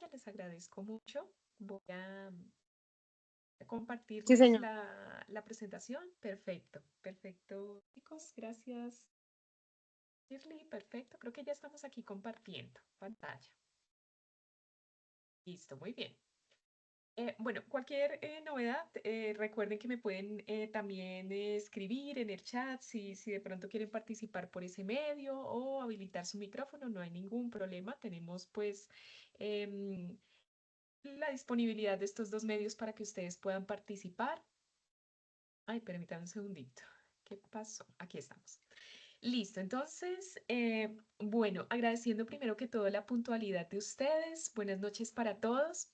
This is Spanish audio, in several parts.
pantalla, les agradezco mucho. Voy a Sí, compartirles señor. la presentación. Perfecto, perfecto, chicos. Gracias, Shirley. Perfecto. Creo que ya estamos aquí compartiendo pantalla. Listo, muy bien. Bueno, cualquier novedad, recuerden que me pueden también escribir en el chat si de pronto quieren participar por ese medio o habilitar su micrófono, no hay ningún problema. Tenemos pues em, la disponibilidad de estos dos medios para que ustedes puedan participar. Ay, permítanme un segundito. ¿Qué pasó? Aquí estamos. Listo, entonces, bueno, agradeciendo primero que todo la puntualidad de ustedes. Buenas noches para todos.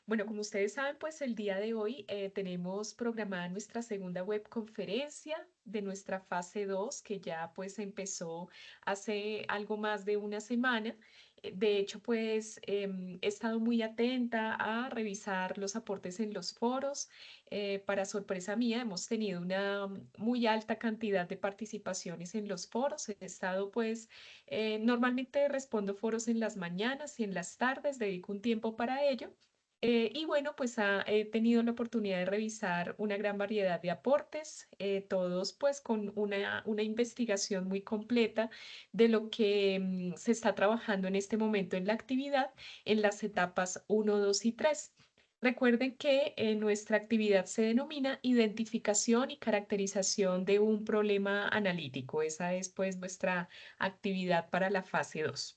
Bueno, como ustedes saben, pues el día de hoy tenemos programada nuestra segunda webconferencia de nuestra fase 2 que ya pues empezó hace algo más de una semana. De hecho, pues he estado muy atenta a revisar los aportes en los foros. Para sorpresa mía, hemos tenido una muy alta cantidad de participaciones en los foros. He estado pues, normalmente respondo foros en las mañanas y en las tardes, dedico un tiempo para ello. Y bueno, pues he tenido la oportunidad de revisar una gran variedad de aportes, todos pues con una investigación muy completa de lo que se está trabajando en este momento en la actividad en las etapas uno, 2 y 3. Recuerden que nuestra actividad se denomina identificación y caracterización de un problema analítico. Esa es pues nuestra actividad para la fase 2.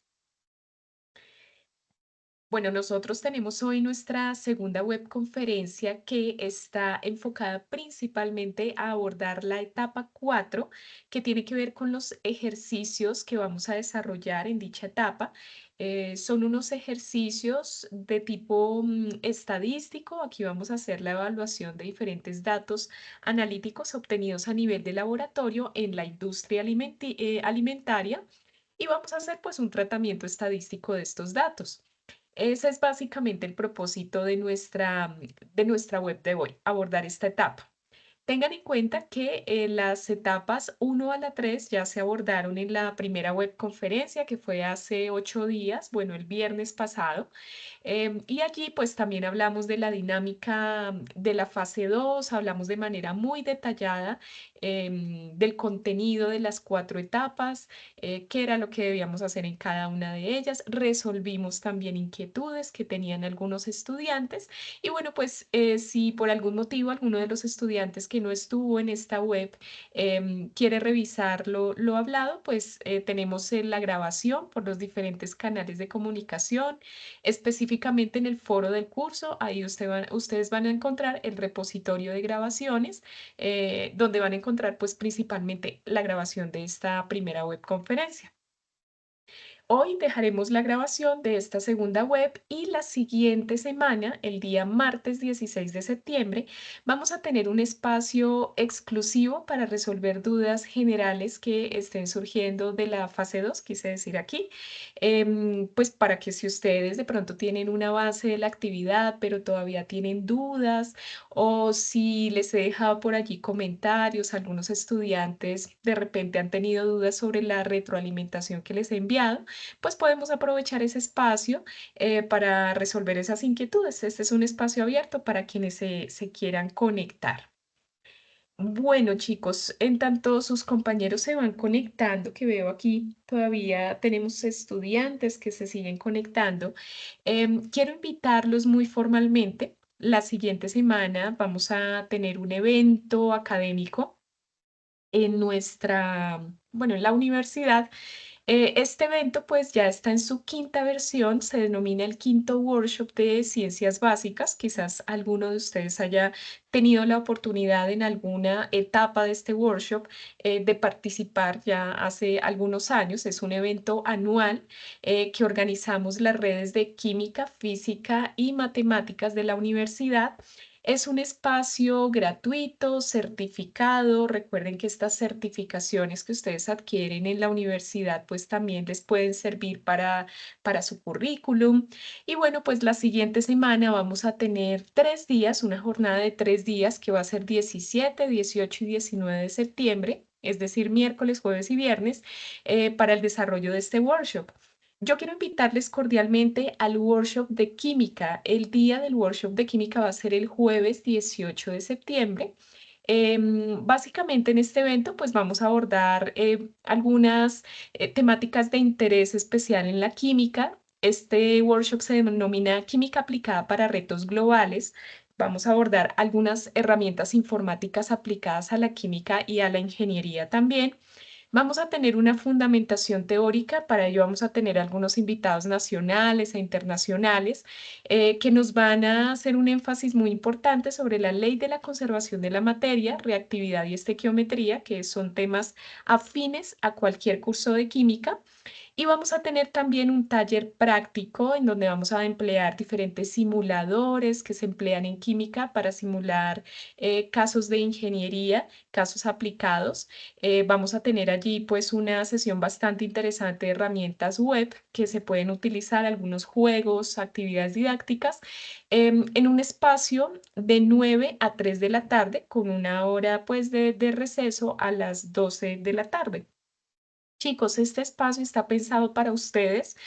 Bueno, nosotros tenemos hoy nuestra segunda webconferencia que está enfocada principalmente a abordar la etapa 4, que tiene que ver con los ejercicios que vamos a desarrollar en dicha etapa. Son unos ejercicios de tipo estadístico. Aquí vamos a hacer la evaluación de diferentes datos analíticos obtenidos a nivel de laboratorio en la industria alimentaria y vamos a hacer pues un tratamiento estadístico de estos datos. Ese es básicamente el propósito de nuestra web de hoy, abordar esta etapa. Tengan en cuenta que las etapas uno a la 3 ya se abordaron en la primera webconferencia que fue hace 8 días, bueno, el viernes pasado. Y allí pues también hablamos de la dinámica de la fase 2, hablamos de manera muy detallada del contenido de las 4 etapas, qué era lo que debíamos hacer en cada una de ellas. Resolvimos también inquietudes que tenían algunos estudiantes. Y bueno, pues si por algún motivo alguno de los estudiantes que no estuvo en esta web quiere revisar lo hablado, pues tenemos la grabación por los diferentes canales de comunicación. Específicamente en el foro del curso, ahí ustedes van a encontrar el repositorio de grabaciones, donde van a encontrar pues principalmente la grabación de esta primera webconferencia. Hoy dejaremos la grabación de esta segunda web y la siguiente semana, el día martes 16 de septiembre, vamos a tener un espacio exclusivo para resolver dudas generales que estén surgiendo de la fase 2, quise decir aquí, pues para que si ustedes de pronto tienen una base de la actividad, pero todavía tienen dudas o si les he dejado por allí comentarios, algunos estudiantes de repente han tenido dudas sobre la retroalimentación que les he enviado, pues podemos aprovechar ese espacio para resolver esas inquietudes. Este es un espacio abierto para quienes se quieran conectar. Bueno, chicos, en tanto sus compañeros se van conectando, que veo aquí todavía tenemos estudiantes que se siguen conectando, quiero invitarlos muy formalmente. La siguiente semana vamos a tener un evento académico en bueno, en la universidad. Este evento pues ya está en su quinta versión, se denomina el quinto workshop de ciencias básicas. Quizás alguno de ustedes haya tenido la oportunidad en alguna etapa de este workshop de participar ya hace algunos años. Es un evento anual que organizamos las redes de química, física y matemáticas de la universidad. Es un espacio gratuito, certificado. Recuerden que estas certificaciones que ustedes adquieren en la universidad, pues también les pueden servir para su currículum. Y bueno, pues la siguiente semana vamos a tener 3 días, una jornada de 3 días que va a ser 17, 18 y 19 de septiembre, es decir, miércoles, jueves y viernes, para el desarrollo de este workshop. Yo quiero invitarles cordialmente al workshop de química. El día del workshop de química va a ser el jueves 18 de septiembre. Básicamente en este evento pues vamos a abordar algunas temáticas de interés especial en la química. Este workshop se denomina Química aplicada para retos globales. Vamos a abordar algunas herramientas informáticas aplicadas a la química y a la ingeniería también. Vamos a tener una fundamentación teórica, para ello vamos a tener algunos invitados nacionales e internacionales que nos van a hacer un énfasis muy importante sobre la ley de la conservación de la materia, reactividad y estequiometría, que son temas afines a cualquier curso de química. Y vamos a tener también un taller práctico en donde vamos a emplear diferentes simuladores que se emplean en química para simular casos de ingeniería, casos aplicados. Vamos a tener allí pues una sesión bastante interesante de herramientas web que se pueden utilizar, algunos juegos, actividades didácticas, en un espacio de 9 a 3 de la tarde con una hora pues de receso a las 12 de la tarde. Chicos, este espacio está pensado para ustedes.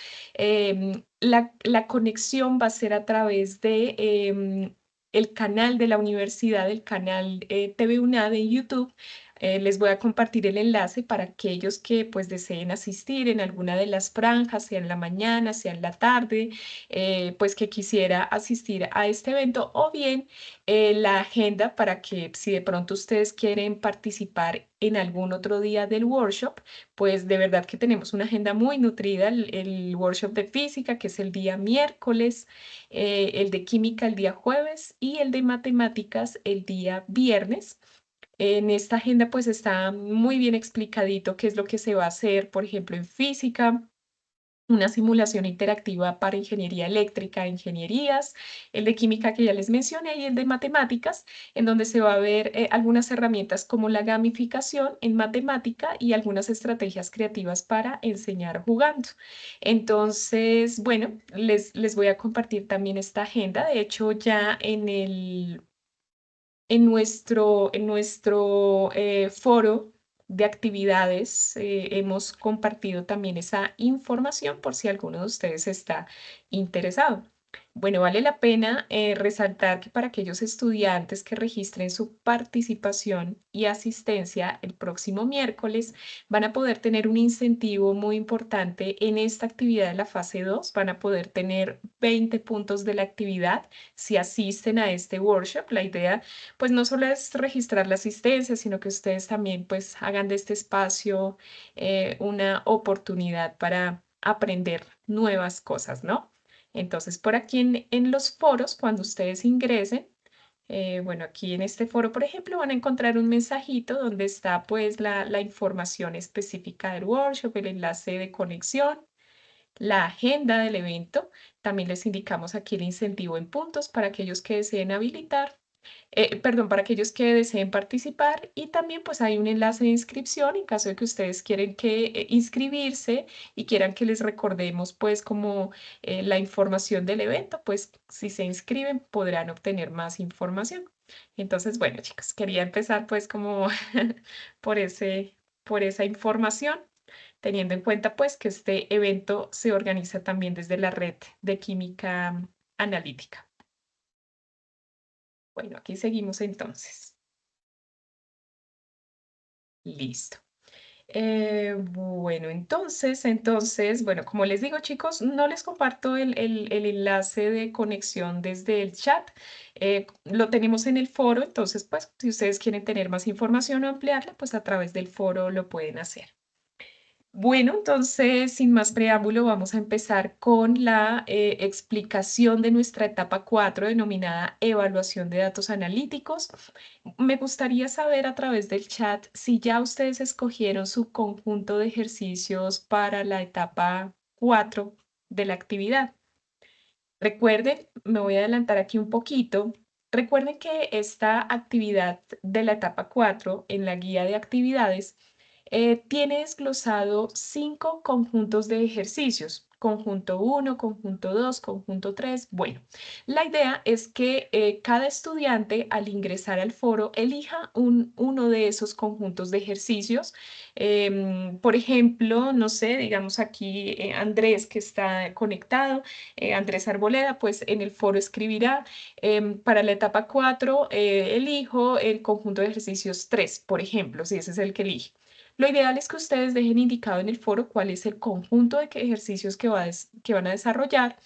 La conexión va a ser a través de el canal de la universidad, el canal TV UNAD en YouTube. Les voy a compartir el enlace para aquellos que pues deseen asistir en alguna de las franjas, sea en la mañana, sea en la tarde, pues que quisiera asistir a este evento, o bien la agenda para que si de pronto ustedes quieren participar en algún otro día del workshop, pues de verdad que tenemos una agenda muy nutrida, el workshop de física, que es el día miércoles, el de química el día jueves y el de matemáticas el día viernes. En esta agenda pues está muy bien explicadito qué es lo que se va a hacer, por ejemplo, en física, una simulación interactiva para ingeniería eléctrica, ingenierías, el de química que ya les mencioné y el de matemáticas, en donde se va a ver algunas herramientas como la gamificación en matemática y algunas estrategias creativas para enseñar jugando. Entonces, bueno, les voy a compartir también esta agenda. De hecho, ya en nuestro foro de actividades hemos compartido también esa información por si alguno de ustedes está interesado. Bueno, vale la pena resaltar que para aquellos estudiantes que registren su participación y asistencia el próximo miércoles, van a poder tener un incentivo muy importante en esta actividad de la fase 2. Van a poder tener 20 puntos de la actividad si asisten a este workshop. La idea pues no solo es registrar la asistencia, sino que ustedes también pues hagan de este espacio una oportunidad para aprender nuevas cosas, ¿no? Entonces, por aquí en los foros, cuando ustedes ingresen, bueno, aquí en este foro, por ejemplo, van a encontrar un mensajito donde está pues la información específica del workshop, el enlace de conexión, la agenda del evento. También les indicamos aquí el incentivo en puntos para aquellos que deseen habilitar perdón, para aquellos que deseen participar, y también pues hay un enlace de inscripción en caso de que ustedes quieren que inscribirse y quieran que les recordemos pues como la información del evento, pues si se inscriben podrán obtener más información. Entonces, bueno, chicos, quería empezar pues como por por esa información, teniendo en cuenta pues que este evento se organiza también desde la red de química analítica. Bueno, aquí seguimos entonces. Listo. Bueno, bueno, como les digo, chicos, no les comparto el enlace de conexión desde el chat. Lo tenemos en el foro, entonces, pues, si ustedes quieren tener más información o ampliarla, pues a través del foro lo pueden hacer. Bueno, entonces, sin más preámbulo, vamos a empezar con la explicación de nuestra etapa 4 denominada evaluación de datos analíticos. Me gustaría saber a través del chat si ya ustedes escogieron su conjunto de ejercicios para la etapa 4 de la actividad. Recuerden, me voy a adelantar aquí un poquito. Recuerden que esta actividad de la etapa 4 en la guía de actividades tiene desglosado 5 conjuntos de ejercicios. Conjunto uno, conjunto 2, conjunto 3. Bueno, la idea es que cada estudiante al ingresar al foro elija uno de esos conjuntos de ejercicios. Por ejemplo, no sé, digamos aquí Andrés que está conectado, Andrés Arboleda, pues en el foro escribirá para la etapa 4, elijo el conjunto de ejercicios 3, por ejemplo, si ese es el que elige. Lo ideal es que ustedes dejen indicado en el foro cuál es el conjunto de ejercicios que van a desarrollar,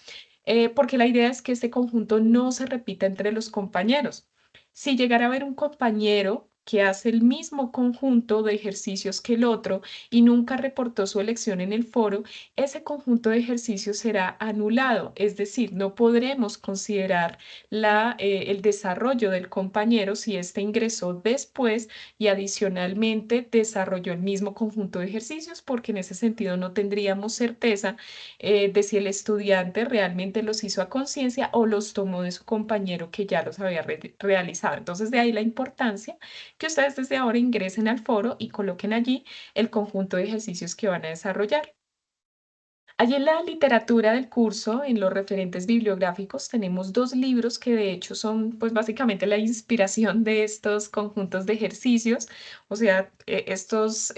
porque la idea es que este conjunto no se repita entre los compañeros. Si llegara a haber un compañero que hace el mismo conjunto de ejercicios que el otro y nunca reportó su elección en el foro, ese conjunto de ejercicios será anulado, es decir, no podremos considerar el desarrollo del compañero si éste ingresó después y adicionalmente desarrolló el mismo conjunto de ejercicios, porque en ese sentido no tendríamos certeza de si el estudiante realmente los hizo a conciencia o los tomó de su compañero que ya los había realizado. Entonces, de ahí la importancia que ustedes desde ahora ingresen al foro y coloquen allí el conjunto de ejercicios que van a desarrollar. Allí en la literatura del curso, en los referentes bibliográficos, tenemos dos libros que de hecho son pues básicamente la inspiración de estos conjuntos de ejercicios. O sea, estos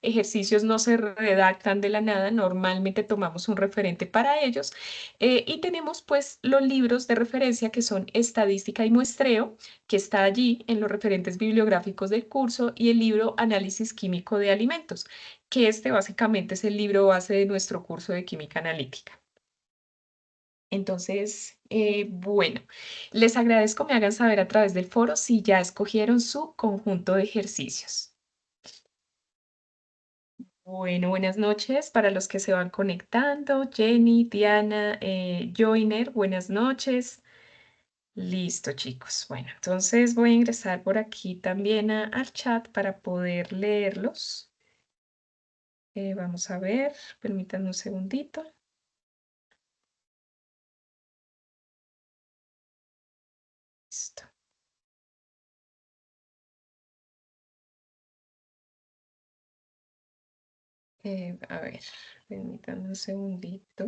ejercicios no se redactan de la nada, normalmente tomamos un referente para ellos. Y tenemos pues los libros de referencia que son Estadística y Muestreo, que está allí en los referentes bibliográficos del curso, y el libro Análisis Químico de Alimentos, que este básicamente es el libro base de nuestro curso de química analítica. Entonces, bueno, les agradezco me hagan saber a través del foro si ya escogieron su conjunto de ejercicios. Bueno, buenas noches para los que se van conectando. Jenny, Diana, Joiner, buenas noches. Listo, chicos. Bueno, entonces voy a ingresar por aquí también al chat para poder leerlos. Vamos a ver, permítanme un segundito. Listo. A ver, permítanme un segundito.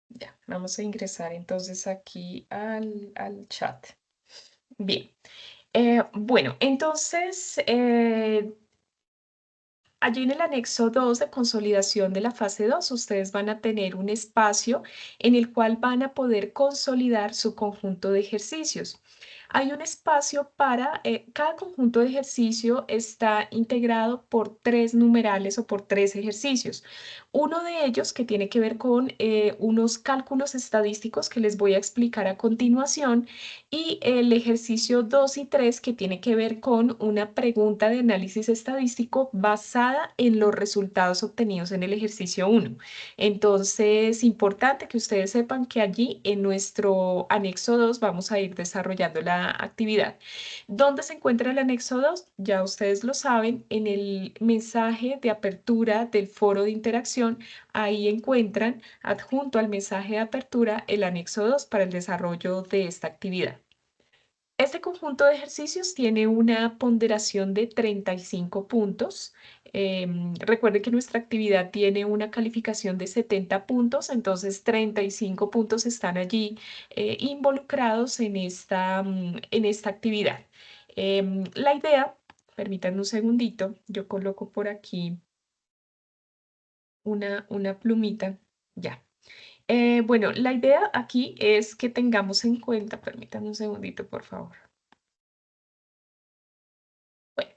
Ya, vamos a ingresar entonces aquí al chat. Bien. Bueno, entonces, allí en el anexo 2 de consolidación de la fase 2, ustedes van a tener un espacio en el cual van a poder consolidar su conjunto de ejercicios. Hay un espacio para, cada conjunto de ejercicio está integrado por tres numerales o por tres ejercicios. Uno de ellos que tiene que ver con unos cálculos estadísticos que les voy a explicar a continuación, y el ejercicio 2 y 3 que tiene que ver con una pregunta de análisis estadístico basada en los resultados obtenidos en el ejercicio 1. Entonces, importante que ustedes sepan que allí en nuestro anexo 2 vamos a ir desarrollando la actividad. ¿Dónde se encuentra el anexo 2? Ya ustedes lo saben, en el mensaje de apertura del foro de interacción, ahí encuentran adjunto al mensaje de apertura el anexo 2 para el desarrollo de esta actividad. Este conjunto de ejercicios tiene una ponderación de 35 puntos. Recuerden que nuestra actividad tiene una calificación de 70 puntos, entonces 35 puntos están allí involucrados en esta actividad. La idea, permítanme un segundito, yo coloco por aquí una plumita. Ya. Bueno, la idea aquí es que tengamos en cuenta, permítanme un segundito, por favor. Bueno,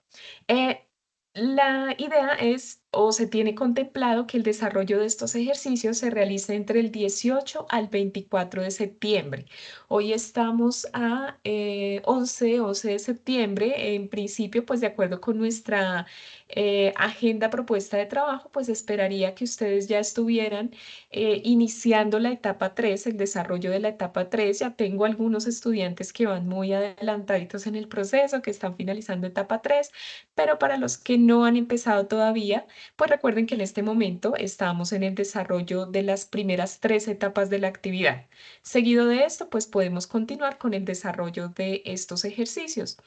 eh, la idea es o se tiene contemplado que el desarrollo de estos ejercicios se realice entre el 18 al 24 de septiembre. Hoy estamos a 11 de septiembre. En principio, pues de acuerdo con nuestra agenda propuesta de trabajo, pues esperaría que ustedes ya estuvieran iniciando la etapa 3, el desarrollo de la etapa 3. Ya tengo algunos estudiantes que van muy adelantaditos en el proceso, que están finalizando etapa 3, pero para los que no han empezado todavía, pues recuerden que en este momento estamos en el desarrollo de las primeras tres etapas de la actividad. Seguido de esto, pues podemos continuar con el desarrollo de estos ejercicios.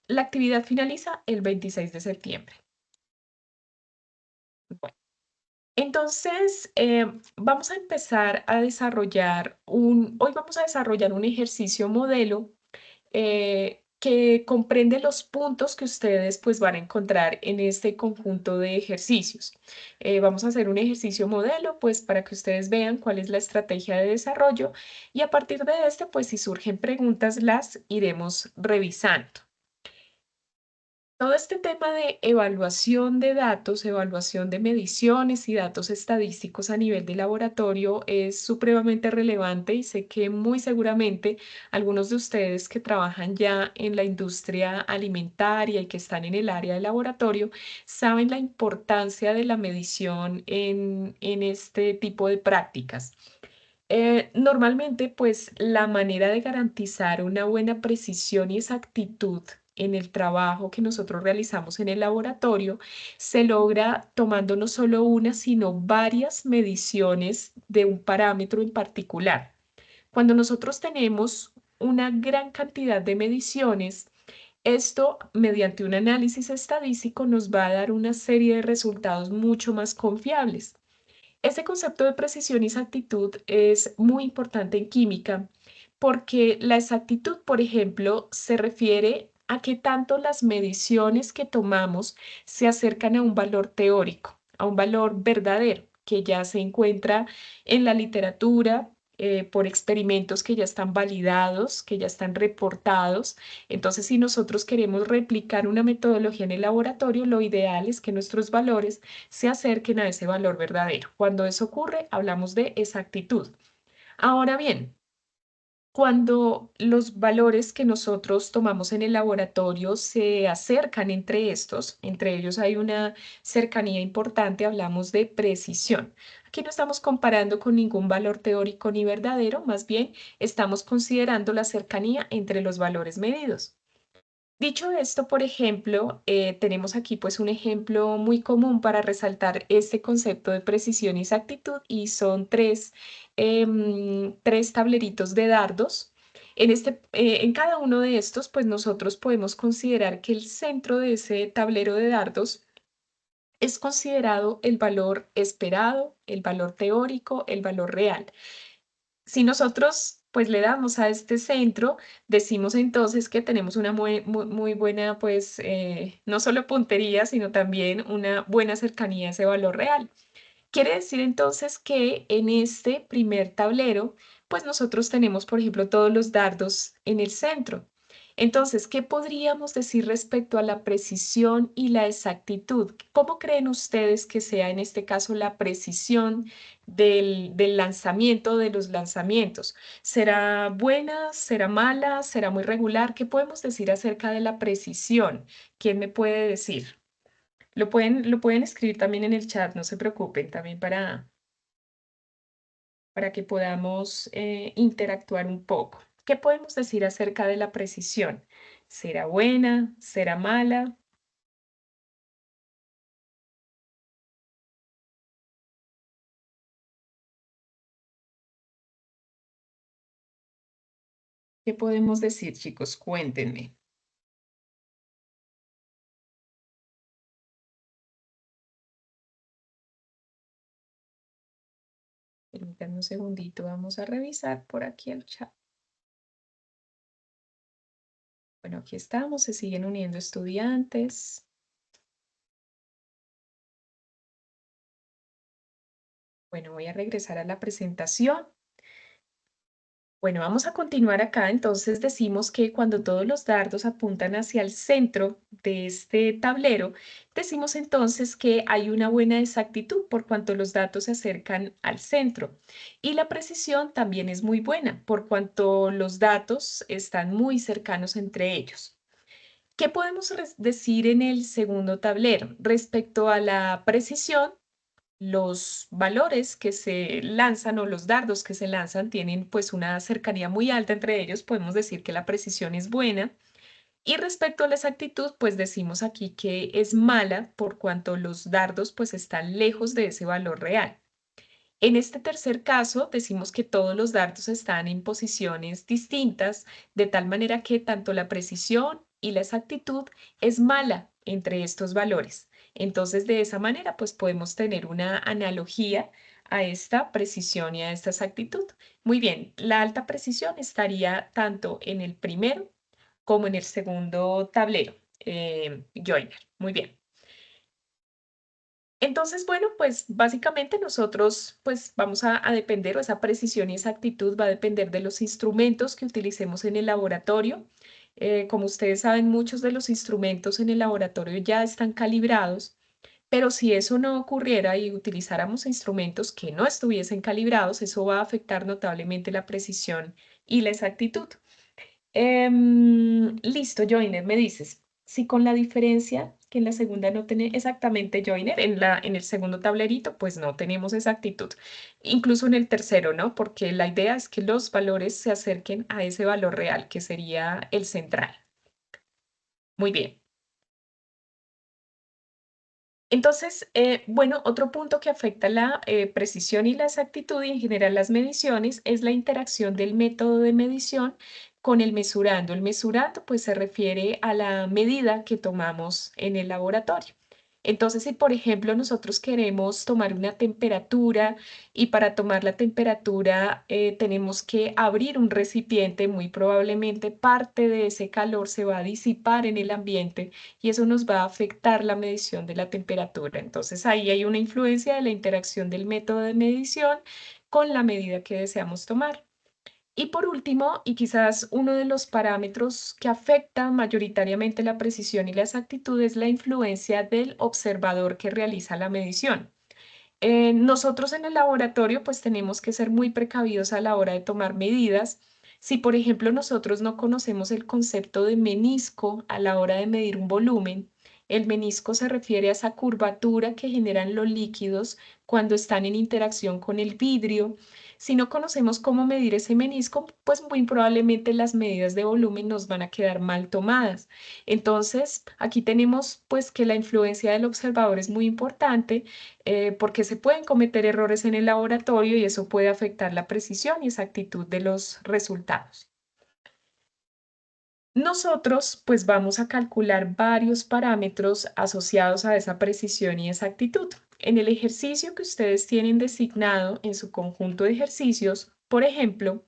La actividad finaliza el 26 de septiembre. Bueno, entonces, vamos a empezar a desarrollar hoy vamos a desarrollar un ejercicio modelo que comprende los puntos que ustedes pues van a encontrar en este conjunto de ejercicios. Vamos a hacer un ejercicio modelo pues para que ustedes vean cuál es la estrategia de desarrollo y a partir de este pues si surgen preguntas las iremos revisando. Todo este tema de evaluación de datos, evaluación de mediciones y datos estadísticos a nivel de laboratorio es supremamente relevante y sé que muy seguramente algunos de ustedes que trabajan ya en la industria alimentaria y que están en el área de laboratorio saben la importancia de la medición en este tipo de prácticas. Normalmente, pues la manera de garantizar una buena precisión y exactitud en el trabajo que nosotros realizamos en el laboratorio se logra tomando no solo una, sino varias mediciones de un parámetro en particular. Cuando nosotros tenemos una gran cantidad de mediciones, esto mediante un análisis estadístico nos va a dar una serie de resultados mucho más confiables. Este concepto de precisión y exactitud es muy importante en química porque la exactitud, por ejemplo, se refiere a qué tanto las mediciones que tomamos se acercan a un valor teórico, a un valor verdadero, que ya se encuentra en la literatura, por experimentos que ya están validados, que ya están reportados. Entonces, si nosotros queremos replicar una metodología en el laboratorio, lo ideal es que nuestros valores se acerquen a ese valor verdadero. Cuando eso ocurre, hablamos de exactitud. Ahora bien, cuando los valores que nosotros tomamos en el laboratorio se acercan entre ellos hay una cercanía importante, hablamos de precisión. Aquí no estamos comparando con ningún valor teórico ni verdadero, más bien estamos considerando la cercanía entre los valores medidos. Dicho esto, por ejemplo, tenemos aquí pues un ejemplo muy común para resaltar este concepto de precisión y exactitud y son tres tableritos de dardos. En cada uno de estos, pues nosotros podemos considerar que el centro de ese tablero de dardos es considerado el valor esperado, el valor teórico, el valor real. Si nosotros pues le damos a este centro, decimos entonces que tenemos una muy buena, pues no solo puntería, sino también una buena cercanía a ese valor real. Quiere decir entonces que en este primer tablero, pues nosotros tenemos, por ejemplo, todos los dardos en el centro. Entonces, ¿qué podríamos decir respecto a la precisión y la exactitud? ¿Cómo creen ustedes que sea en este caso la precisión del lanzamiento, de los lanzamientos? ¿Será buena? ¿Será mala? ¿Será muy regular? ¿Qué podemos decir acerca de la precisión? ¿Quién me puede decir? Lo pueden escribir también en el chat, no se preocupen, también para que podamos interactuar un poco. ¿Qué podemos decir acerca de la precisión? ¿Será buena? ¿Será mala? ¿Qué podemos decir, chicos? Cuéntenme. Permítanme un segundito, vamos a revisar por aquí el chat. Bueno, aquí estamos, se siguen uniendo estudiantes. Bueno, voy a regresar a la presentación. Bueno, vamos a continuar acá. Entonces decimos que cuando todos los dardos apuntan hacia el centro de este tablero, decimos entonces que hay una buena exactitud por cuanto los datos se acercan al centro. Y la precisión también es muy buena por cuanto los datos están muy cercanos entre ellos. ¿Qué podemos decir en el segundo tablero? Respecto a la precisión, los valores que se lanzan o los dardos que se lanzan tienen pues una cercanía muy alta entre ellos, podemos decir que la precisión es buena. Y respecto a la exactitud, pues decimos aquí que es mala por cuanto los dardos pues están lejos de ese valor real. En este tercer caso, decimos que todos los dardos están en posiciones distintas, de tal manera que tanto la precisión y la exactitud es mala entre estos valores. Entonces, de esa manera, pues podemos tener una analogía a esta precisión y a esta exactitud. Muy bien, la alta precisión estaría tanto en el primero como en el segundo tablero, joiner. Muy bien. Entonces, bueno, pues básicamente nosotros pues vamos a depender, o esa precisión y exactitud va a depender de los instrumentos que utilicemos en el laboratorio. Como ustedes saben, muchos de los instrumentos en el laboratorio ya están calibrados, pero si eso no ocurriera y utilizáramos instrumentos que no estuviesen calibrados, eso va a afectar notablemente la precisión y la exactitud. Listo, Joiner, me dices, si con la diferencia que en la segunda no tiene exactamente Joiner, en el segundo tablerito, pues no tenemos exactitud. Incluso en el tercero, ¿no? Porque la idea es que los valores se acerquen a ese valor real, que sería el central. Muy bien. Entonces, bueno, otro punto que afecta la precisión y la exactitud y en general las mediciones es la interacción del método de medición con el mesurando. El mesurando pues se refiere a la medida que tomamos en el laboratorio. Entonces, si por ejemplo nosotros queremos tomar una temperatura y para tomar la temperatura tenemos que abrir un recipiente, muy probablemente parte de ese calor se va a disipar en el ambiente y eso nos va a afectar la medición de la temperatura. Entonces ahí hay una influencia de la interacción del método de medición con la medida que deseamos tomar. Y por último, y quizás uno de los parámetros que afecta mayoritariamente la precisión y la exactitud es la influencia del observador que realiza la medición. Nosotros en el laboratorio pues tenemos que ser muy precavidos a la hora de tomar medidas. Si por ejemplo nosotros no conocemos el concepto de menisco a la hora de medir un volumen, el menisco se refiere a esa curvatura que generan los líquidos cuando están en interacción con el vidrio. Si no conocemos cómo medir ese menisco, pues muy probablemente las medidas de volumen nos van a quedar mal tomadas. Entonces, aquí tenemos pues que la influencia del observador es muy importante porque se pueden cometer errores en el laboratorio y eso puede afectar la precisión y exactitud de los resultados. Nosotros pues vamos a calcular varios parámetros asociados a esa precisión y exactitud. En el ejercicio que ustedes tienen designado en su conjunto de ejercicios, por ejemplo,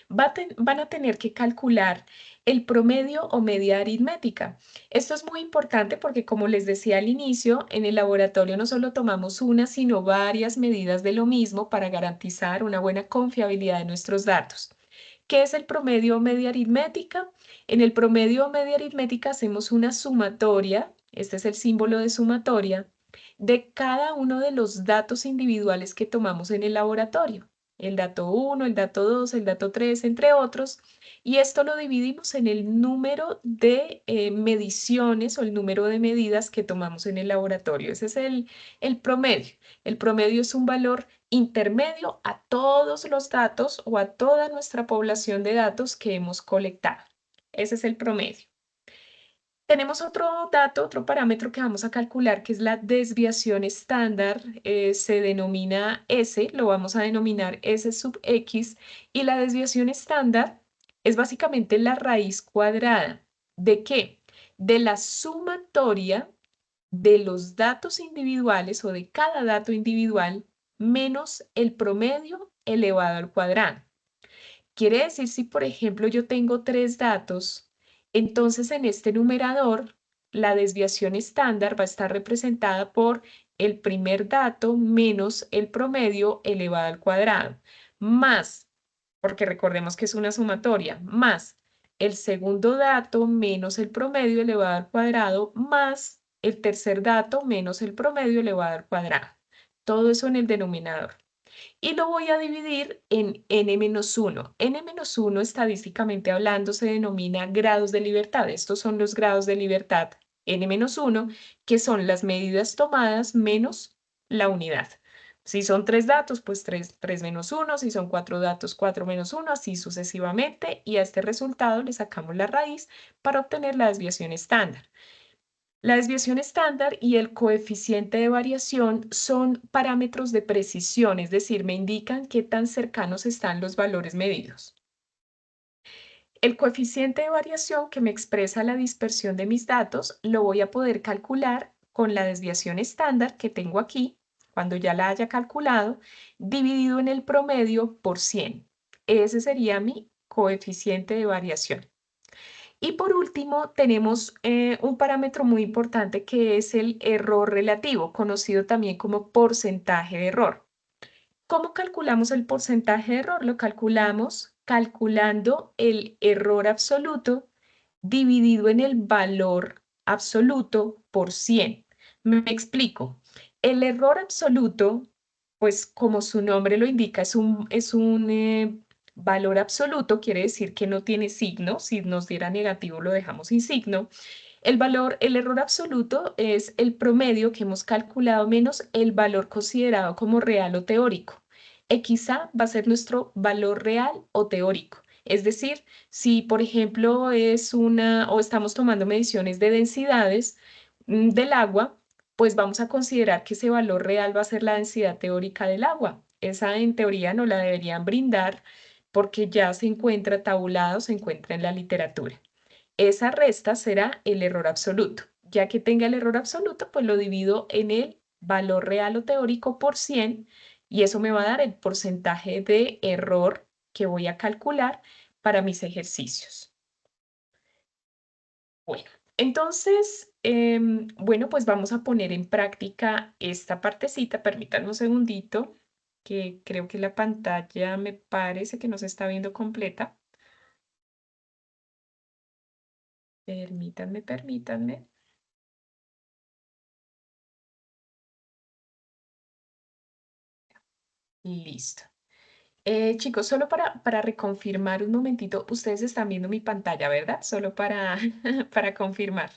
van a tener que calcular el promedio o media aritmética. Esto es muy importante porque, como les decía al inicio, en el laboratorio no solo tomamos una, sino varias medidas de lo mismo para garantizar una buena confiabilidad de nuestros datos. ¿Qué es el promedio o media aritmética? En el promedio o media aritmética hacemos una sumatoria, este es el símbolo de sumatoria, de cada uno de los datos individuales que tomamos en el laboratorio. El dato 1, el dato 2, el dato 3, entre otros. Y esto lo dividimos en el número de mediciones o el número de medidas que tomamos en el laboratorio. Ese es el promedio. El promedio es un valor intermedio a todos los datos o a toda nuestra población de datos que hemos colectado. Ese es el promedio. Tenemos otro dato, otro parámetro que vamos a calcular, que es la desviación estándar. Se denomina S, lo vamos a denominar S sub X, y la desviación estándar es básicamente la raíz cuadrada. ¿De qué? De la sumatoria de los datos individuales o de cada dato individual menos el promedio elevado al cuadrado. Quiere decir, si por ejemplo yo tengo tres datos, entonces en este numerador la desviación estándar va a estar representada por el primer dato menos el promedio elevado al cuadrado, más, porque recordemos que es una sumatoria, más el segundo dato menos el promedio elevado al cuadrado, más el tercer dato menos el promedio elevado al cuadrado. Todo eso en el denominador y lo voy a dividir en n-1. N-1 estadísticamente hablando se denomina grados de libertad. Estos son los grados de libertad n-1, que son las medidas tomadas menos la unidad. Si son tres datos, pues 3 menos 1, si son cuatro datos, 4 menos 1, así sucesivamente, y a este resultado le sacamos la raíz para obtener la desviación estándar. La desviación estándar y el coeficiente de variación son parámetros de precisión, es decir, me indican qué tan cercanos están los valores medidos. El coeficiente de variación que me expresa la dispersión de mis datos lo voy a poder calcular con la desviación estándar que tengo aquí, cuando ya la haya calculado, dividido en el promedio por 100. Ese sería mi coeficiente de variación. Y por último, tenemos un parámetro muy importante que es el error relativo, conocido también como porcentaje de error. ¿Cómo calculamos el porcentaje de error? Lo calculamos calculando el error absoluto dividido en el valor absoluto por 100. Me explico. El error absoluto, pues como su nombre lo indica, es un valor absoluto, quiere decir que no tiene signo. Si nos diera negativo, lo dejamos sin signo. El error absoluto es el promedio que hemos calculado menos el valor considerado como real o teórico. XA va a ser nuestro valor real o teórico. Es decir, si por ejemplo o estamos tomando mediciones de densidades del agua, pues vamos a considerar que ese valor real va a ser la densidad teórica del agua. Esa en teoría no la deberían brindar porque ya se encuentra tabulado, se encuentra en la literatura. Esa resta será el error absoluto. Ya que tenga el error absoluto, pues lo divido en el valor real o teórico por 100 y eso me va a dar el porcentaje de error que voy a calcular para mis ejercicios. Bueno, entonces, bueno, pues vamos a poner en práctica esta partecita. Permítanme un segundito, que creo que la pantalla me parece que no se está viendo completa. Permítanme. Listo. Chicos, solo para reconfirmar un momentito, ustedes están viendo mi pantalla, ¿verdad? Solo para, para confirmar.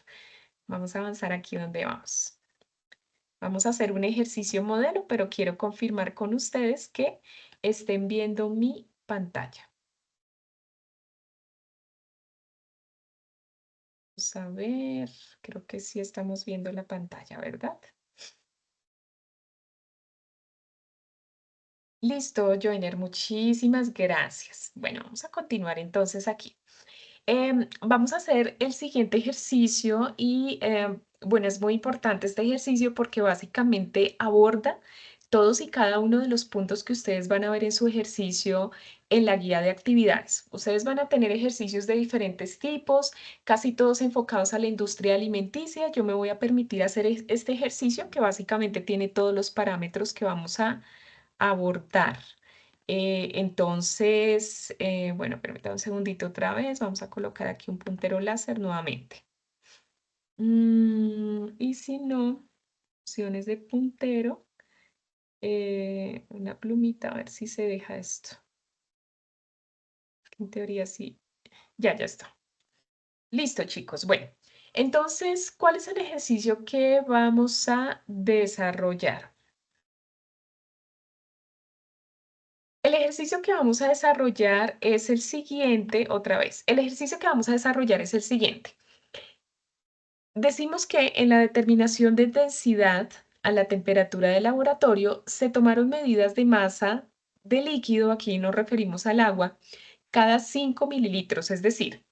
Vamos a avanzar aquí donde vamos. Vamos a hacer un ejercicio modelo, pero quiero confirmar con ustedes que estén viendo mi pantalla. Vamos a ver, creo que sí estamos viendo la pantalla, ¿verdad? Listo, Joiner, muchísimas gracias. Bueno, vamos a continuar entonces aquí. Vamos a hacer el siguiente ejercicio y bueno, es muy importante este ejercicio porque básicamente aborda todos y cada uno de los puntos que ustedes van a ver en su ejercicio en la guía de actividades. Ustedes van a tener ejercicios de diferentes tipos, casi todos enfocados a la industria alimenticia. Yo me voy a permitir hacer este ejercicio que básicamente tiene todos los parámetros que vamos a abordar. Entonces, bueno, permítame un segundito otra vez. Vamos a colocar aquí un puntero láser nuevamente. Y si no, opciones de puntero, una plumita, a ver si se deja esto. En teoría sí. Ya está. Listo, chicos. Bueno, entonces, ¿cuál es el ejercicio que vamos a desarrollar? El ejercicio que vamos a desarrollar es el siguiente, otra vez. El ejercicio que vamos a desarrollar es el siguiente. Decimos que en la determinación de densidad a la temperatura de laboratorio se tomaron medidas de masa de líquido, aquí nos referimos al agua, cada 5 mililitros, es decir,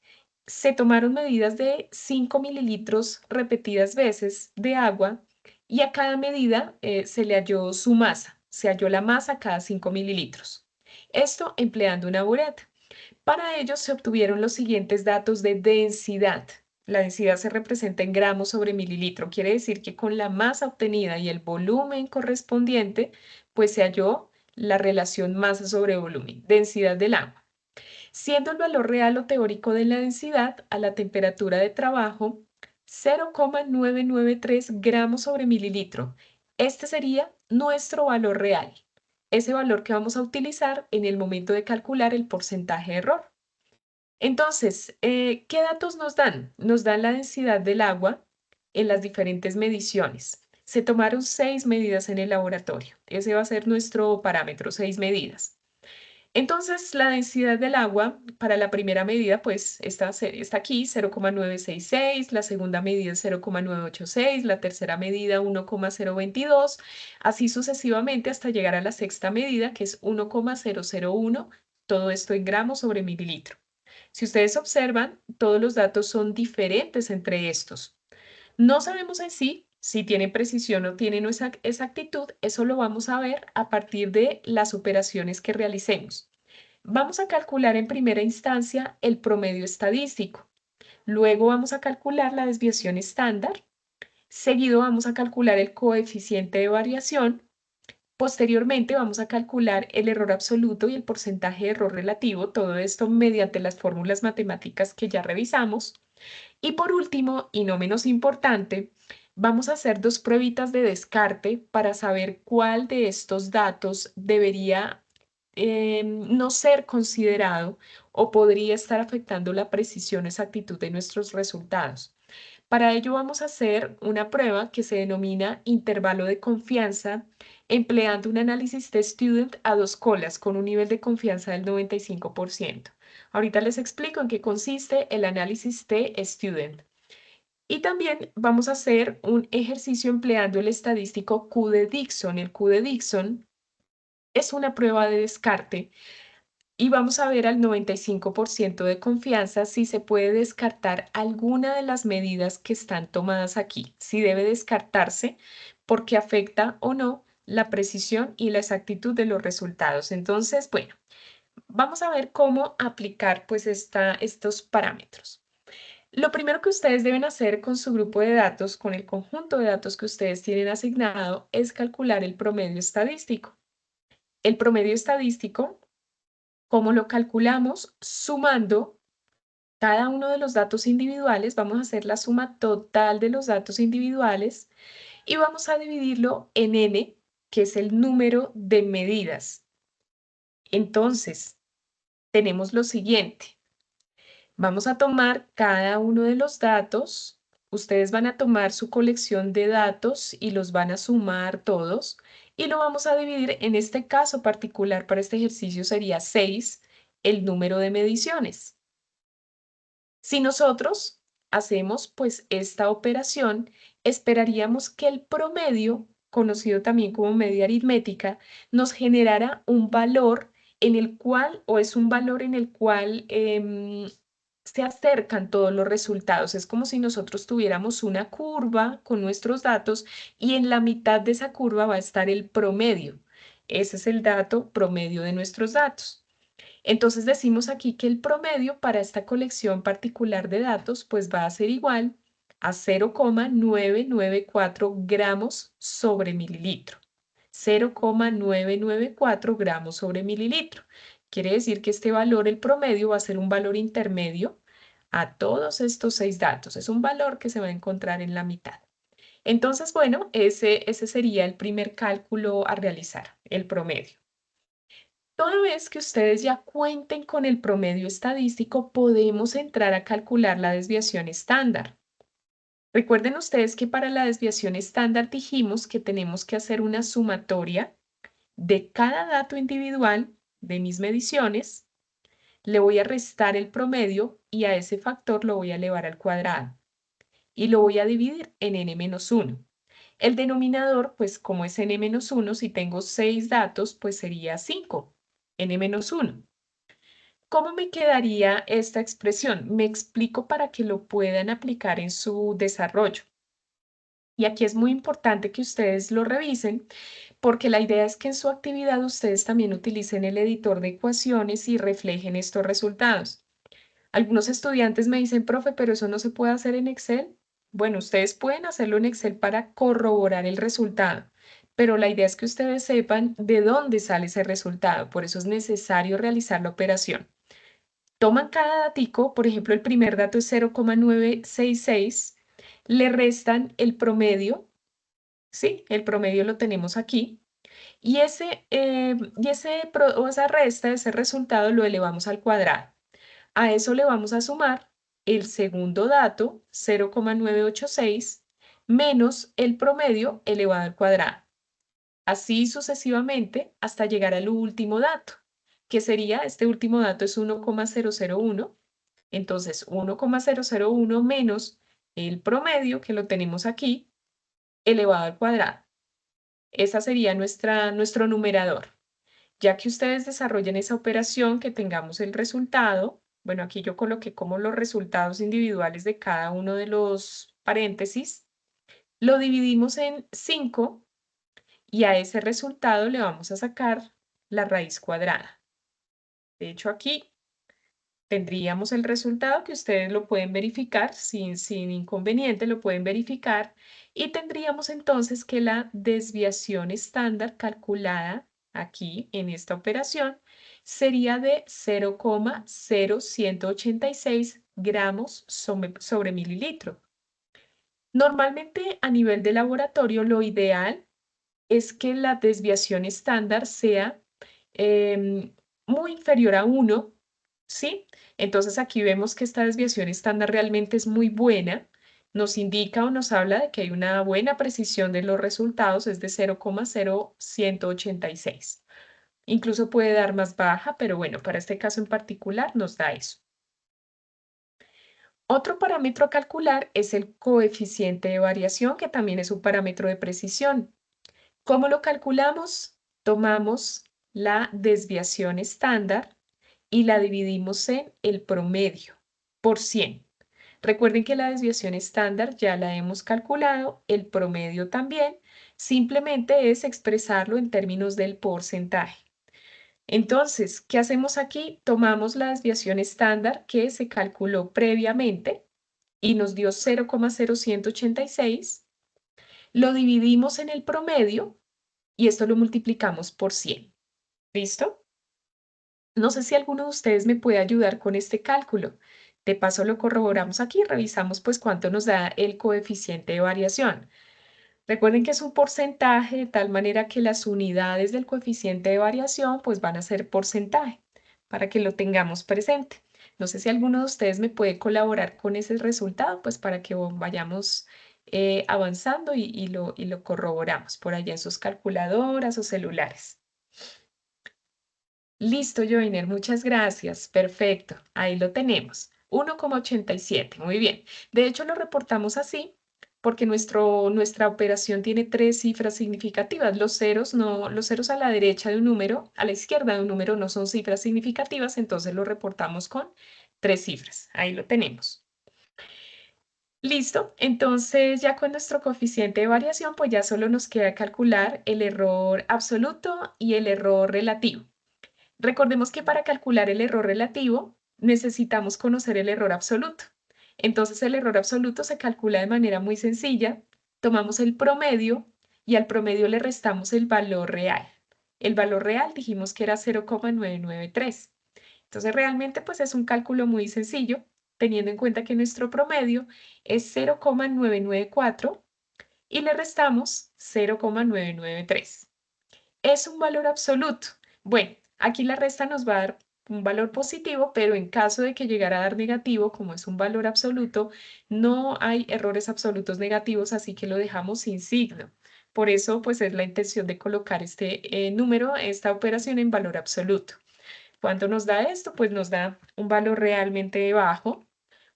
se tomaron medidas de 5 mililitros repetidas veces de agua y a cada medida se le halló su masa, se halló la masa cada 5 mililitros. Esto empleando una bureta. Para ello se obtuvieron los siguientes datos de densidad. La densidad se representa en gramos sobre mililitro. Quiere decir que con la masa obtenida y el volumen correspondiente, pues se halló la relación masa sobre volumen, densidad del agua. Siendo el valor real o teórico de la densidad a la temperatura de trabajo 0,993 gramos sobre mililitro. Este sería nuestro valor real, ese valor que vamos a utilizar en el momento de calcular el porcentaje de error. Entonces, ¿qué datos nos dan? Nos dan la densidad del agua en las diferentes mediciones. Se tomaron 6 medidas en el laboratorio. Ese va a ser nuestro parámetro, 6 medidas. Entonces, la densidad del agua para la primera medida, pues está aquí, 0,966, la segunda medida 0,986, la tercera medida 1,022, así sucesivamente hasta llegar a la sexta medida, que es 1,001, todo esto en gramos sobre mililitro. Si ustedes observan, todos los datos son diferentes entre estos. No sabemos en sí si tienen precisión o tienen exactitud, eso lo vamos a ver a partir de las operaciones que realicemos. Vamos a calcular en primera instancia el promedio estadístico, luego vamos a calcular la desviación estándar, seguido vamos a calcular el coeficiente de variación. Posteriormente vamos a calcular el error absoluto y el porcentaje de error relativo, todo esto mediante las fórmulas matemáticas que ya revisamos. Y por último, y no menos importante, vamos a hacer dos pruebitas de descarte para saber cuál de estos datos debería no ser considerado o podría estar afectando la precisión o exactitud de nuestros resultados. Para ello vamos a hacer una prueba que se denomina intervalo de confianza, empleando un análisis de student a dos colas con un nivel de confianza del 95%. Ahorita les explico en qué consiste el análisis de student. Y también vamos a hacer un ejercicio empleando el estadístico Q de Dixon. El Q de Dixon es una prueba de descarte y vamos a ver al 95% de confianza si se puede descartar alguna de las medidas que están tomadas aquí, si debe descartarse porque afecta o no la precisión y la exactitud de los resultados. Entonces, bueno, vamos a ver cómo aplicar pues estos parámetros. Lo primero que ustedes deben hacer con su grupo de datos, con el conjunto de datos que ustedes tienen asignado, es calcular el promedio estadístico. El promedio estadístico, ¿cómo lo calculamos? Sumando cada uno de los datos individuales, vamos a hacer la suma total de los datos individuales y vamos a dividirlo en n, que es el número de medidas. Entonces, tenemos lo siguiente. Vamos a tomar cada uno de los datos. Ustedes van a tomar su colección de datos y los van a sumar todos y lo vamos a dividir. En este caso particular para este ejercicio sería 6 el número de mediciones. Si nosotros hacemos pues esta operación, esperaríamos que el promedio, conocido también como media aritmética, nos generara un valor en el cual, o es un valor en el cual se acercan todos los resultados. Es como si nosotros tuviéramos una curva con nuestros datos y en la mitad de esa curva va a estar el promedio. Ese es el dato promedio de nuestros datos. Entonces decimos aquí que el promedio para esta colección particular de datos pues va a ser igual a 0,994 gramos sobre mililitro. 0,994 gramos sobre mililitro. Quiere decir que este valor, el promedio, va a ser un valor intermedio a todos estos 6 datos. Es un valor que se va a encontrar en la mitad. Entonces, bueno, ese sería el primer cálculo a realizar, el promedio. Toda vez que ustedes ya cuenten con el promedio estadístico, podemos entrar a calcular la desviación estándar. Recuerden ustedes que para la desviación estándar dijimos que tenemos que hacer una sumatoria de cada dato individual de mis mediciones, le voy a restar el promedio y a ese factor lo voy a elevar al cuadrado y lo voy a dividir en n-1. El denominador, pues como es n-1, si tengo 6 datos, pues sería 5, n-1. ¿Cómo me quedaría esta expresión? Me explico para que lo puedan aplicar en su desarrollo. Y aquí es muy importante que ustedes lo revisen porque la idea es que en su actividad ustedes también utilicen el editor de ecuaciones y reflejen estos resultados. Algunos estudiantes me dicen, profe, pero eso no se puede hacer en Excel. Bueno, ustedes pueden hacerlo en Excel para corroborar el resultado, pero la idea es que ustedes sepan de dónde sale ese resultado. Por eso es necesario realizar la operación. Toman cada datico, por ejemplo, el primer dato es 0,966, le restan el promedio, ¿sí? El promedio lo tenemos aquí, y esa resta, ese resultado lo elevamos al cuadrado. A eso le vamos a sumar el segundo dato, 0,986, menos el promedio elevado al cuadrado. Así sucesivamente hasta llegar al último dato, que sería, este último dato es 1,001. Entonces, 1,001 menos el promedio, que lo tenemos aquí, elevado al cuadrado. Esa sería nuestro numerador. Ya que ustedes desarrollen esa operación, que tengamos el resultado, Bueno, aquí yo coloqué como los resultados individuales de cada uno de los paréntesis. Lo dividimos en 5 y a ese resultado le vamos a sacar la raíz cuadrada. De hecho, aquí tendríamos el resultado que ustedes lo pueden verificar sin inconveniente, lo pueden verificar y tendríamos entonces que la desviación estándar calculada aquí en esta operación sería de 0,0186 gramos sobre mililitro. Normalmente a nivel de laboratorio lo ideal es que la desviación estándar sea em, muy inferior a 1, ¿sí? Entonces aquí vemos que esta desviación estándar realmente es muy buena. Nos indica o nos habla de que hay una buena precisión de los resultados, es de 0,0186. Incluso puede dar más baja, pero bueno, para este caso en particular nos da eso. Otro parámetro a calcular es el coeficiente de variación, que también es un parámetro de precisión. ¿Cómo lo calculamos? Tomamos la desviación estándar y la dividimos en el promedio por 100. Recuerden que la desviación estándar ya la hemos calculado, el promedio también, simplemente es expresarlo en términos del porcentaje. Entonces, ¿qué hacemos aquí? Tomamos la desviación estándar que se calculó previamente y nos dio 0,0186, lo dividimos en el promedio y esto lo multiplicamos por 100. ¿Listo? No sé si alguno de ustedes me puede ayudar con este cálculo. De paso lo corroboramos aquí, revisamos pues cuánto nos da el coeficiente de variación. Recuerden que es un porcentaje de tal manera que las unidades del coeficiente de variación pues van a ser porcentaje para que lo tengamos presente. No sé si alguno de ustedes me puede colaborar con ese resultado pues para que vayamos avanzando y lo corroboramos por allá en sus calculadoras o celulares. Listo, Joiner, muchas gracias. Perfecto, ahí lo tenemos. 1,87, muy bien. De hecho, lo reportamos así porque nuestra operación tiene tres cifras significativas. Los ceros a la derecha de un número, a la izquierda de un número no son cifras significativas, entonces lo reportamos con tres cifras. Ahí lo tenemos. Listo, entonces ya con nuestro coeficiente de variación, pues ya solo nos queda calcular el error absoluto y el error relativo. Recordemos que para calcular el error relativo necesitamos conocer el error absoluto. Entonces el error absoluto se calcula de manera muy sencilla. Tomamos el promedio y al promedio le restamos el valor real. El valor real dijimos que era 0,993. Entonces realmente pues es un cálculo muy sencillo, teniendo en cuenta que nuestro promedio es 0,994 y le restamos 0,993. Es un valor absoluto. Bueno, aquí la resta nos va a dar un valor positivo, pero en caso de que llegara a dar negativo, como es un valor absoluto, no hay errores absolutos negativos, así que lo dejamos sin signo. Por eso, pues es la intención de colocar este número, esta operación en valor absoluto. ¿Cuánto nos da esto? Pues nos da un valor realmente bajo,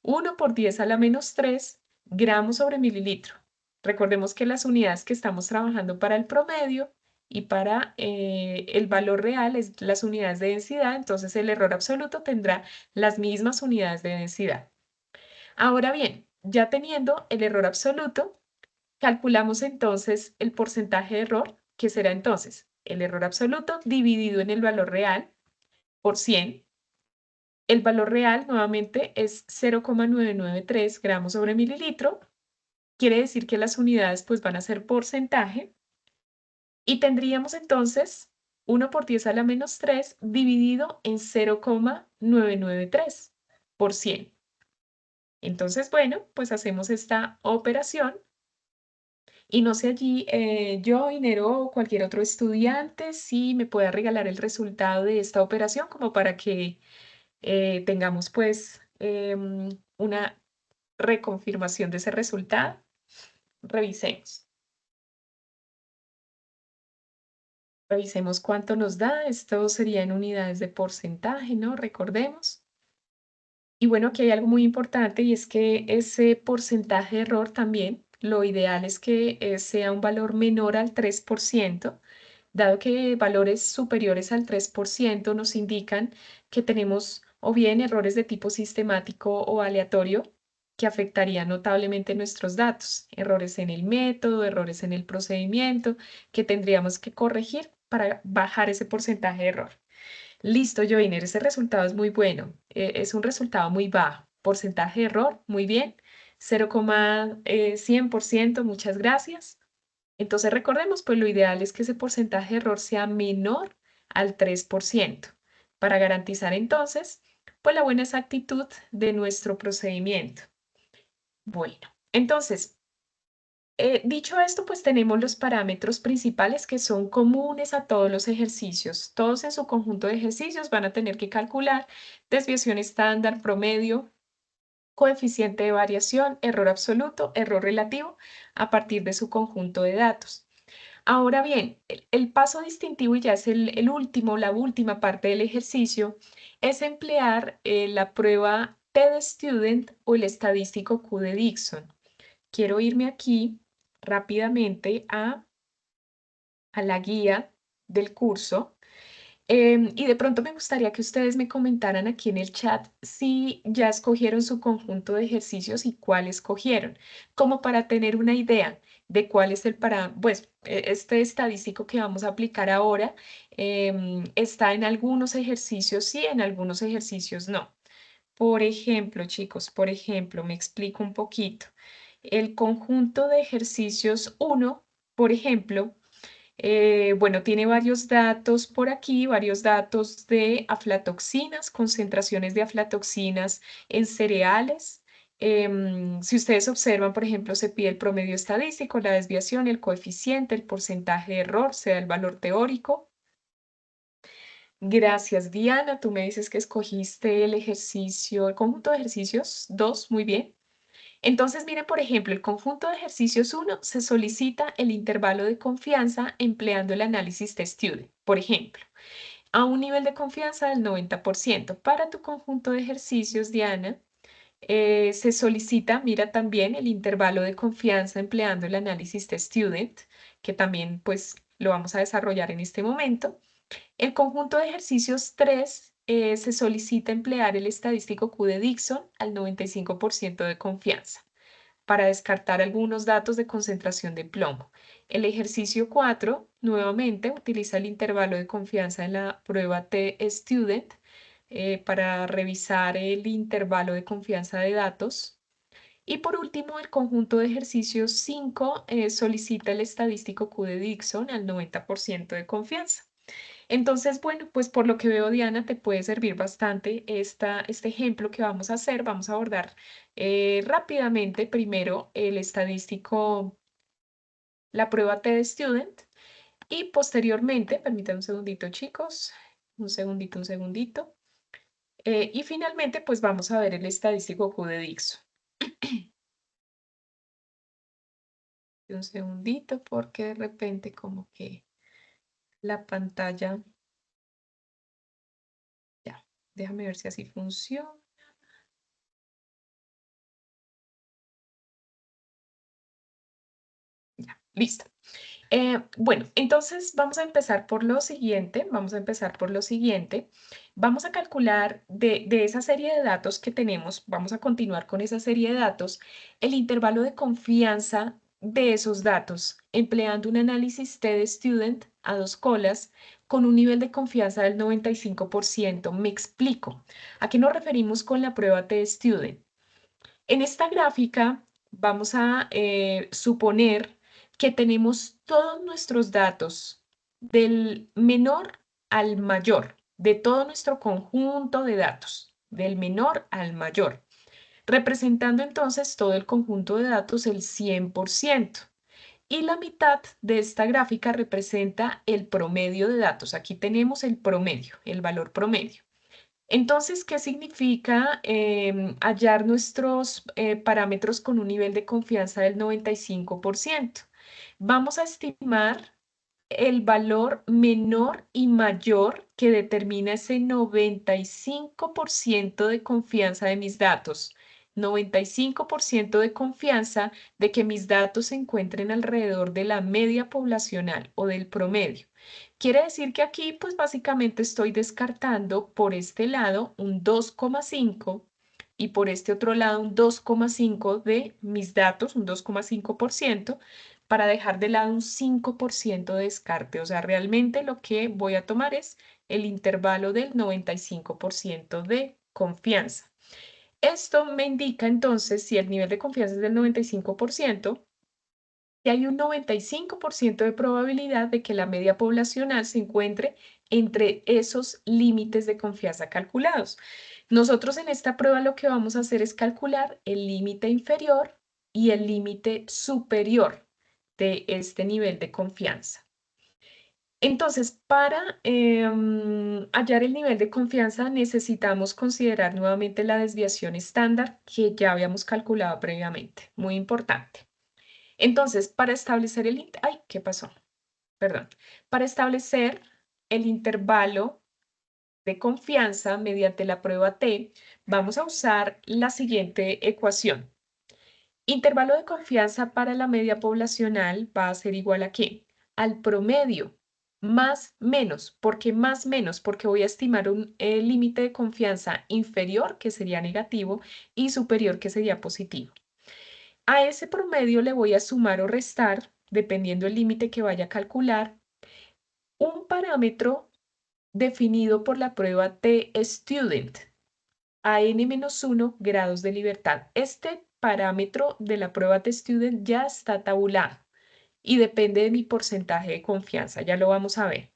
1 por 10 a la menos 3 gramos sobre mililitro. Recordemos que las unidades que estamos trabajando para el promedio y para el valor real es las unidades de densidad, entonces el error absoluto tendrá las mismas unidades de densidad. Ahora bien, ya teniendo el error absoluto, calculamos entonces el porcentaje de error, que será entonces el error absoluto dividido en el valor real por 100. El valor real nuevamente es 0,993 gramos sobre mililitro. Quiere decir que las unidades pues van a ser porcentaje y tendríamos entonces 1 por 10 a la menos 3 dividido en 0,993 por 100. Entonces, bueno, pues hacemos esta operación y no sé allí, yo, Inero o cualquier otro estudiante, si me pueda regalar el resultado de esta operación como para que tengamos pues una reconfirmación de ese resultado. Revisemos. Revisemos cuánto nos da. Esto sería en unidades de porcentaje, ¿no? Recordemos. Y bueno, aquí hay algo muy importante y es que ese porcentaje de error también, lo ideal es que sea un valor menor al 3%, dado que valores superiores al 3% nos indican que tenemos o bien errores de tipo sistemático o aleatorio que afectarían notablemente nuestros datos, errores en el método, errores en el procedimiento que tendríamos que corregir para bajar ese porcentaje de error. Listo, Joiner, ese resultado es muy bueno. Es un resultado muy bajo. Porcentaje de error, muy bien. 0,100%, muchas gracias. Entonces recordemos, pues lo ideal es que ese porcentaje de error sea menor al 3% para garantizar entonces, pues la buena exactitud de nuestro procedimiento. Bueno, entonces, dicho esto, pues tenemos los parámetros principales que son comunes a todos los ejercicios. Todos en su conjunto de ejercicios van a tener que calcular desviación estándar, promedio, coeficiente de variación, error absoluto, error relativo, a partir de su conjunto de datos. Ahora bien, el paso distintivo, y ya es el último, la última parte del ejercicio, es emplear la prueba TED-Student o el estadístico Q de Dixon. Quiero irme aquí rápidamente a la guía del curso. Y de pronto me gustaría que ustedes me comentaran aquí en el chat si ya escogieron su conjunto de ejercicios y cuál escogieron, como para tener una idea de cuál es el para, pues, este estadístico que vamos a aplicar ahora está en algunos ejercicios sí, en algunos ejercicios no. Por ejemplo, chicos, por ejemplo, me explico un poquito. El conjunto de ejercicios uno, por ejemplo, bueno, tiene varios datos por aquí, varios datos de aflatoxinas, concentraciones de aflatoxinas en cereales. Si ustedes observan, por ejemplo, se pide el promedio estadístico, la desviación, el coeficiente, el porcentaje de error, se da el valor teórico. Gracias, Diana. Tú me dices que escogiste el ejercicio, el conjunto de ejercicios 2, muy bien. Entonces, miren, por ejemplo, el conjunto de ejercicios uno se solicita el intervalo de confianza empleando el análisis test-student. Por ejemplo, a un nivel de confianza del 90%. Para tu conjunto de ejercicios, Diana, se solicita, mira también el intervalo de confianza empleando el análisis test-student, que también pues lo vamos a desarrollar en este momento. El conjunto de ejercicios 3 se solicita emplear el estadístico Q de Dixon al 95% de confianza para descartar algunos datos de concentración de plomo. El ejercicio 4, nuevamente, utiliza el intervalo de confianza en la prueba T-Student para revisar el intervalo de confianza de datos. Y por último, el conjunto de ejercicios 5 solicita el estadístico Q de Dixon al 90% de confianza. Entonces, bueno, pues por lo que veo, Diana, te puede servir bastante este ejemplo que vamos a hacer. Vamos a abordar rápidamente primero el estadístico, la prueba TED-Student y posteriormente, permítanme un segundito, chicos, un segundito. Y finalmente, pues vamos a ver el estadístico Q de Dixon. Un segundito, porque de repente como que la pantalla, ya, déjame ver si así funciona. Ya, listo. Bueno, entonces vamos a empezar por lo siguiente, Vamos a calcular de esa serie de datos que tenemos, vamos a continuar con esa serie de datos, el intervalo de confianza de esos datos, empleando un análisis T-de-Student a dos colas con un nivel de confianza del 95%. Me explico. ¿A qué nos referimos con la prueba T-de-Student? En esta gráfica vamos a suponer que tenemos todos nuestros datos del menor al mayor, de todo nuestro conjunto de datos, del menor al mayor, representando entonces todo el conjunto de datos el 100%. Y la mitad de esta gráfica representa el promedio de datos. Aquí tenemos el promedio, el valor promedio. Entonces, ¿qué significa hallar nuestros parámetros con un nivel de confianza del 95%? Vamos a estimar el valor menor y mayor que determina ese 95% de confianza de mis datos. 95% de confianza de que mis datos se encuentren alrededor de la media poblacional o del promedio. Quiere decir que aquí, pues básicamente estoy descartando por este lado un 2,5 y por este otro lado un 2,5 de mis datos, un 2,5%, para dejar de lado un 5% de descarte. O sea, realmente lo que voy a tomar es el intervalo del 95% de confianza. Esto me indica entonces si el nivel de confianza es del 95%, y hay un 95% de probabilidad de que la media poblacional se encuentre entre esos límites de confianza calculados. Nosotros en esta prueba lo que vamos a hacer es calcular el límite inferior y el límite superior de este nivel de confianza. Entonces, para hallar el nivel de confianza necesitamos considerar nuevamente la desviación estándar que ya habíamos calculado previamente. Muy importante. Entonces, para establecer ay, ¿qué pasó? Perdón. Para establecer el intervalo de confianza mediante la prueba T, vamos a usar la siguiente ecuación. Intervalo de confianza para la media poblacional va a ser igual a ¿qué? Al promedio más menos. ¿Por qué más menos? Porque voy a estimar un límite de confianza inferior, que sería negativo, y superior, que sería positivo. A ese promedio le voy a sumar o restar, dependiendo el límite que vaya a calcular, un parámetro definido por la prueba T-Student a n-1 grados de libertad. Este parámetro de la prueba T-Student ya está tabulado y depende de mi porcentaje de confianza. Ya lo vamos a ver.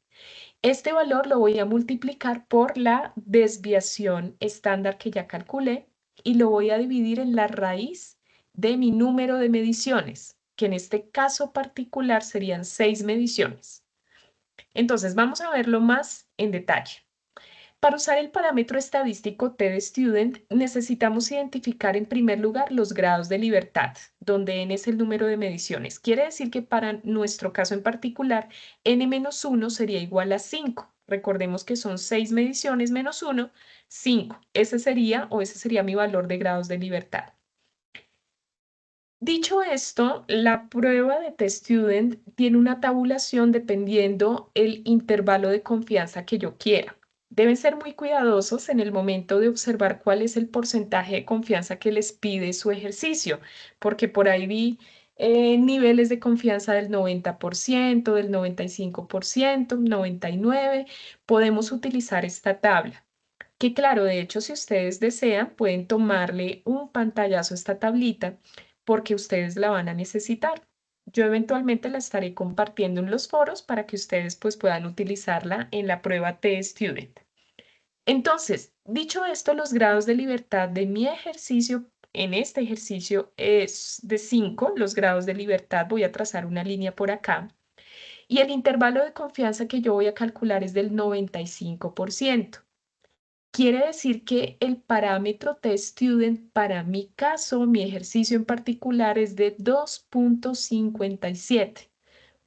Este valor lo voy a multiplicar por la desviación estándar que ya calculé y lo voy a dividir en la raíz de mi número de mediciones, que en este caso particular serían 6 mediciones. Entonces vamos a verlo más en detalle. Para usar el parámetro estadístico T-de-Student, necesitamos identificar en primer lugar los grados de libertad, donde n es el número de mediciones. Quiere decir que para nuestro caso en particular, n-1 sería igual a 5. Recordemos que son 6 mediciones menos 1, 5. Ese sería mi valor de grados de libertad. Dicho esto, la prueba de T-Student tiene una tabulación dependiendo el intervalo de confianza que yo quiera. Deben ser muy cuidadosos en el momento de observar cuál es el porcentaje de confianza que les pide su ejercicio, porque por ahí vi niveles de confianza del 90%, del 95%, 99%. Podemos utilizar esta tabla. Que claro, de hecho, si ustedes desean, pueden tomarle un pantallazo a esta tablita porque ustedes la van a necesitar. Yo eventualmente la estaré compartiendo en los foros para que ustedes pues puedan utilizarla en la prueba T-Student. Entonces, dicho esto, los grados de libertad de mi ejercicio, en este ejercicio es de 5, los grados de libertad, voy a trazar una línea por acá, y el intervalo de confianza que yo voy a calcular es del 95%. Quiere decir que el parámetro T-Student para mi caso, mi ejercicio en particular, es de 2,57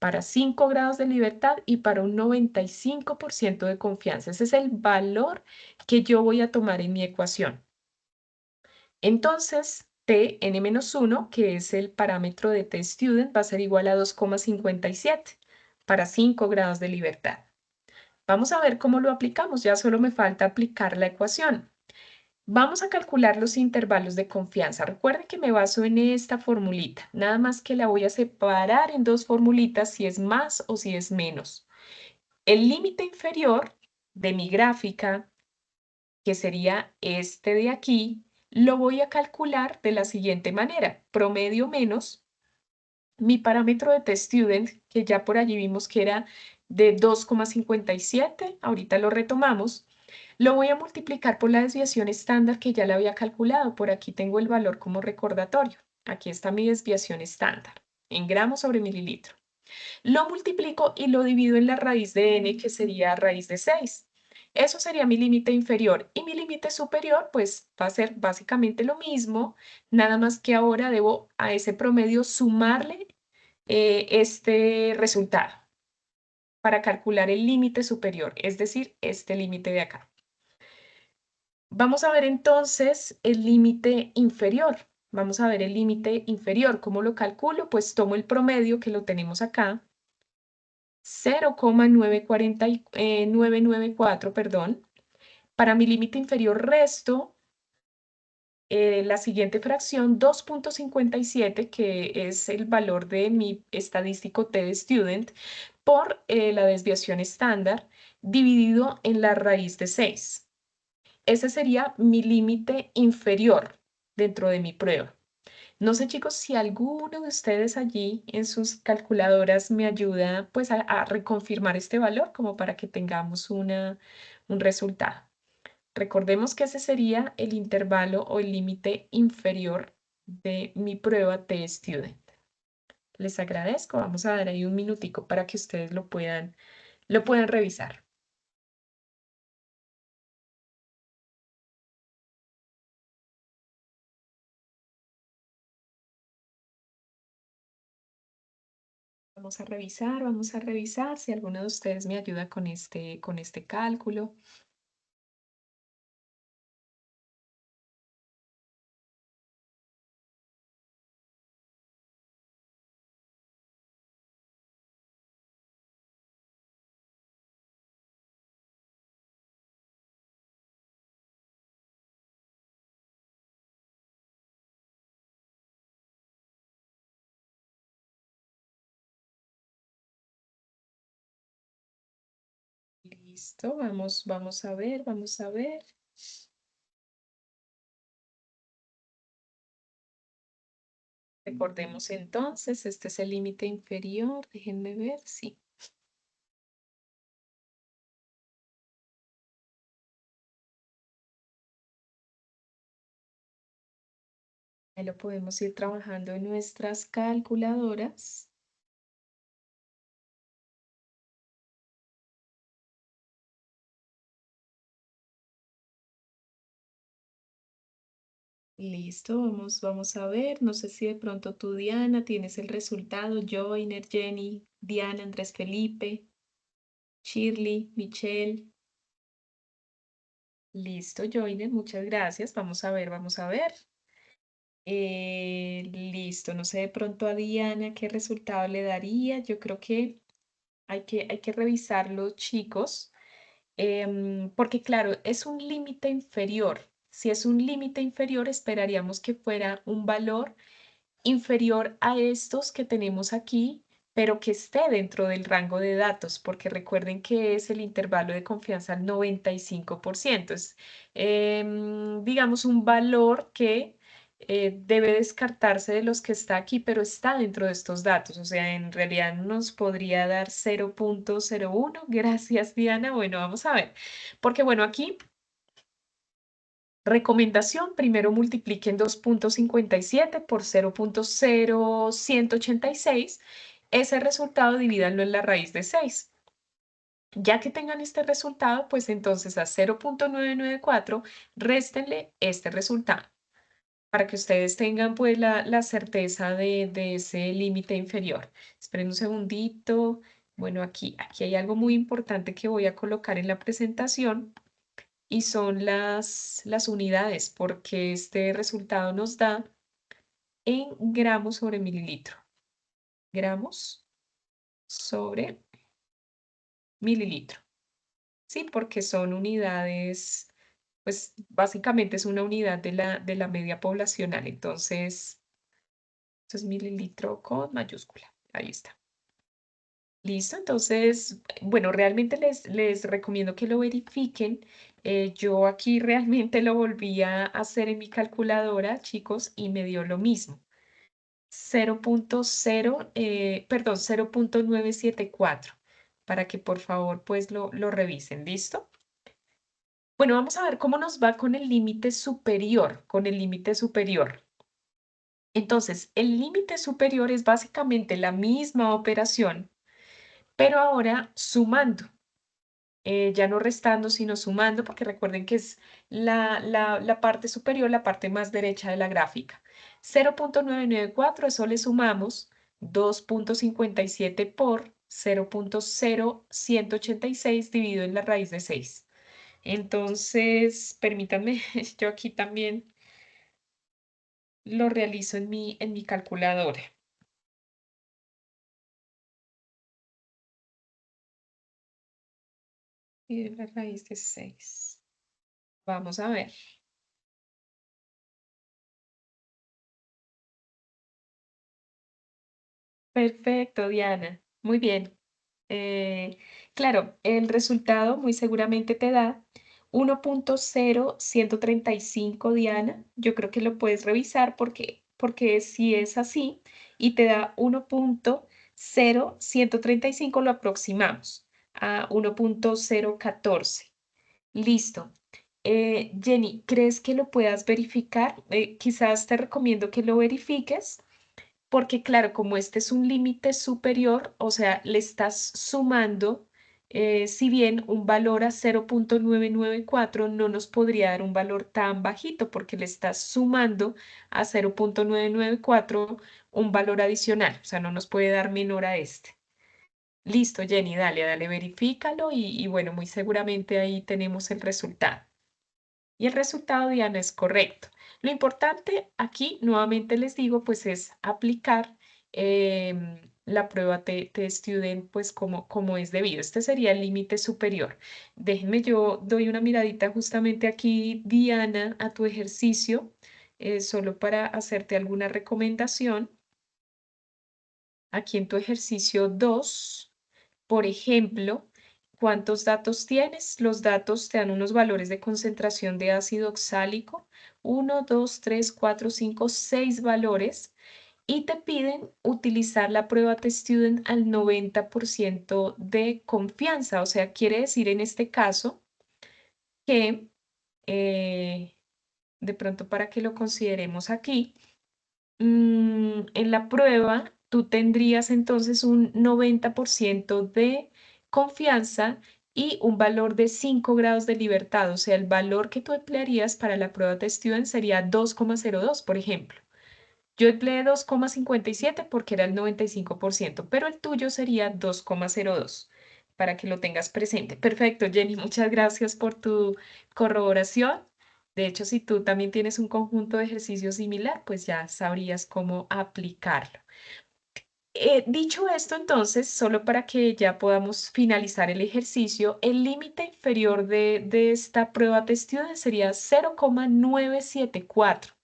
para 5 grados de libertad y para un 95% de confianza. Ese es el valor que yo voy a tomar en mi ecuación. Entonces, Tn-1, que es el parámetro de T-Student, va a ser igual a 2,57 para 5 grados de libertad. Vamos a ver cómo lo aplicamos, ya solo me falta aplicar la ecuación. Vamos a calcular los intervalos de confianza. Recuerden que me baso en esta formulita, nada más que la voy a separar en dos formulitas si es más o si es menos. El límite inferior de mi gráfica, que sería este de aquí, lo voy a calcular de la siguiente manera. Promedio menos mi parámetro de T-Student, que ya por allí vimos que era de 2,57, ahorita lo retomamos, lo voy a multiplicar por la desviación estándar que ya la había calculado. Por aquí tengo el valor como recordatorio. Aquí está mi desviación estándar, en gramos sobre mililitro. Lo multiplico y lo divido en la raíz de n, que sería raíz de 6. Eso sería mi límite inferior. Y mi límite superior, pues va a ser básicamente lo mismo, nada más que ahora debo a ese promedio sumarle este resultado para calcular el límite superior, es decir, este límite de acá. Vamos a ver entonces el límite inferior. Vamos a ver el límite inferior. ¿Cómo lo calculo? Pues tomo el promedio que lo tenemos acá. 0,994, perdón. Para mi límite inferior resto la siguiente fracción, 2,57, que es el valor de mi estadístico T de student, por la desviación estándar, dividido en la raíz de 6. Ese sería mi límite inferior dentro de mi prueba. No sé, chicos, si alguno de ustedes allí en sus calculadoras me ayuda pues a reconfirmar este valor como para que tengamos un resultado. Recordemos que ese sería el intervalo o el límite inferior de mi prueba de student. Les agradezco. Vamos a dar ahí un minutico para que ustedes lo puedan revisar. Vamos a revisar si alguno de ustedes me ayuda con este cálculo. Listo, vamos a ver, vamos a ver. Recordemos entonces, este es el límite inferior. Déjenme ver, sí. Ahí lo podemos ir trabajando en nuestras calculadoras. Listo, vamos a ver. No sé si de pronto tú, Diana, tienes el resultado. Joiner, Jenny, Diana, Andrés Felipe, Shirley, Michelle. Listo, Joiner, muchas gracias. Vamos a ver, vamos a ver. Listo, no sé de pronto a Diana qué resultado le daría. Yo creo que hay que revisarlo, chicos, porque claro, es un límite inferior. Si es un límite inferior, esperaríamos que fuera un valor inferior a estos que tenemos aquí, pero que esté dentro del rango de datos, porque recuerden que es el intervalo de confianza al 95%. Es, digamos, un valor que debe descartarse de los que está aquí, pero está dentro de estos datos. O sea, en realidad nos podría dar 0,01. Gracias, Diana. Bueno, vamos a ver. Porque bueno, aquí recomendación, primero multipliquen 2,57 por 0,0186. Ese resultado divídanlo en la raíz de 6. Ya que tengan este resultado, pues entonces a 0,994 réstenle este resultado para que ustedes tengan pues la certeza de ese límite inferior. Esperen un segundito. Bueno, aquí hay algo muy importante que voy a colocar en la presentación y son las unidades, porque este resultado nos da en gramos sobre mililitro. Gramos sobre mililitro. Sí, porque son unidades, pues básicamente es una unidad de la media poblacional. Entonces, esto es mililitro con mayúscula. Ahí está. Listo, entonces, bueno, realmente les recomiendo que lo verifiquen. Yo aquí realmente lo volví a hacer en mi calculadora, chicos, y me dio lo mismo. 0,0, perdón, 0,974, para que por favor pues lo revisen, ¿listo? Bueno, vamos a ver cómo nos va con el límite superior, con el límite superior. Entonces, el límite superior es básicamente la misma operación, pero ahora sumando. Ya no restando, sino sumando, porque recuerden que es la parte superior, la parte más derecha de la gráfica. 0,994, eso le sumamos 2,57 por 0,0186 dividido en la raíz de 6. Entonces, permítanme, yo aquí también lo realizo en mi calculadora. y de la raíz de 6. Vamos a ver. Perfecto, Diana. Muy bien. Claro, el resultado muy seguramente te da 1.0135, Diana. Yo creo que lo puedes revisar porque si es así y te da 1.0135, lo aproximamos a 1.014. Listo. Jenny, ¿crees que lo puedas verificar? Quizás te recomiendo que lo verifiques porque claro, como este es un límite superior, o sea, le estás sumando, si bien un valor a 0.994 no nos podría dar un valor tan bajito, porque le estás sumando a 0.994 un valor adicional, o sea, no nos puede dar menor a este. Listo, Jenny, dale, dale, verifícalo y bueno, muy seguramente ahí tenemos el resultado. Y el resultado, Diana, es correcto. Lo importante aquí, nuevamente les digo, pues es aplicar la prueba T-Student, pues como es debido. Este sería el límite superior. Déjenme, yo doy una miradita justamente aquí, Diana, a tu ejercicio, solo para hacerte alguna recomendación. Aquí en tu ejercicio 2, por ejemplo, ¿cuántos datos tienes? Los datos te dan unos valores de concentración de ácido oxálico, 1, 2, 3, 4, 5, 6 valores, y te piden utilizar la prueba T-Student al 90% de confianza. O sea, quiere decir en este caso que, eh, de pronto para que lo consideremos aquí, en la prueba, tú tendrías entonces un 90% de confianza y un valor de 5 grados de libertad. O sea, el valor que tú emplearías para la prueba de Student sería 2,02, por ejemplo. Yo empleé 2,57 porque era el 95%, pero el tuyo sería 2,02 para que lo tengas presente. Perfecto, Jenny, muchas gracias por tu corroboración. De hecho, si tú también tienes un conjunto de ejercicios similar, pues ya sabrías cómo aplicarlo. Dicho esto, entonces, solo para que ya podamos finalizar el ejercicio, el límite inferior de esta prueba de estudio sería 0,974.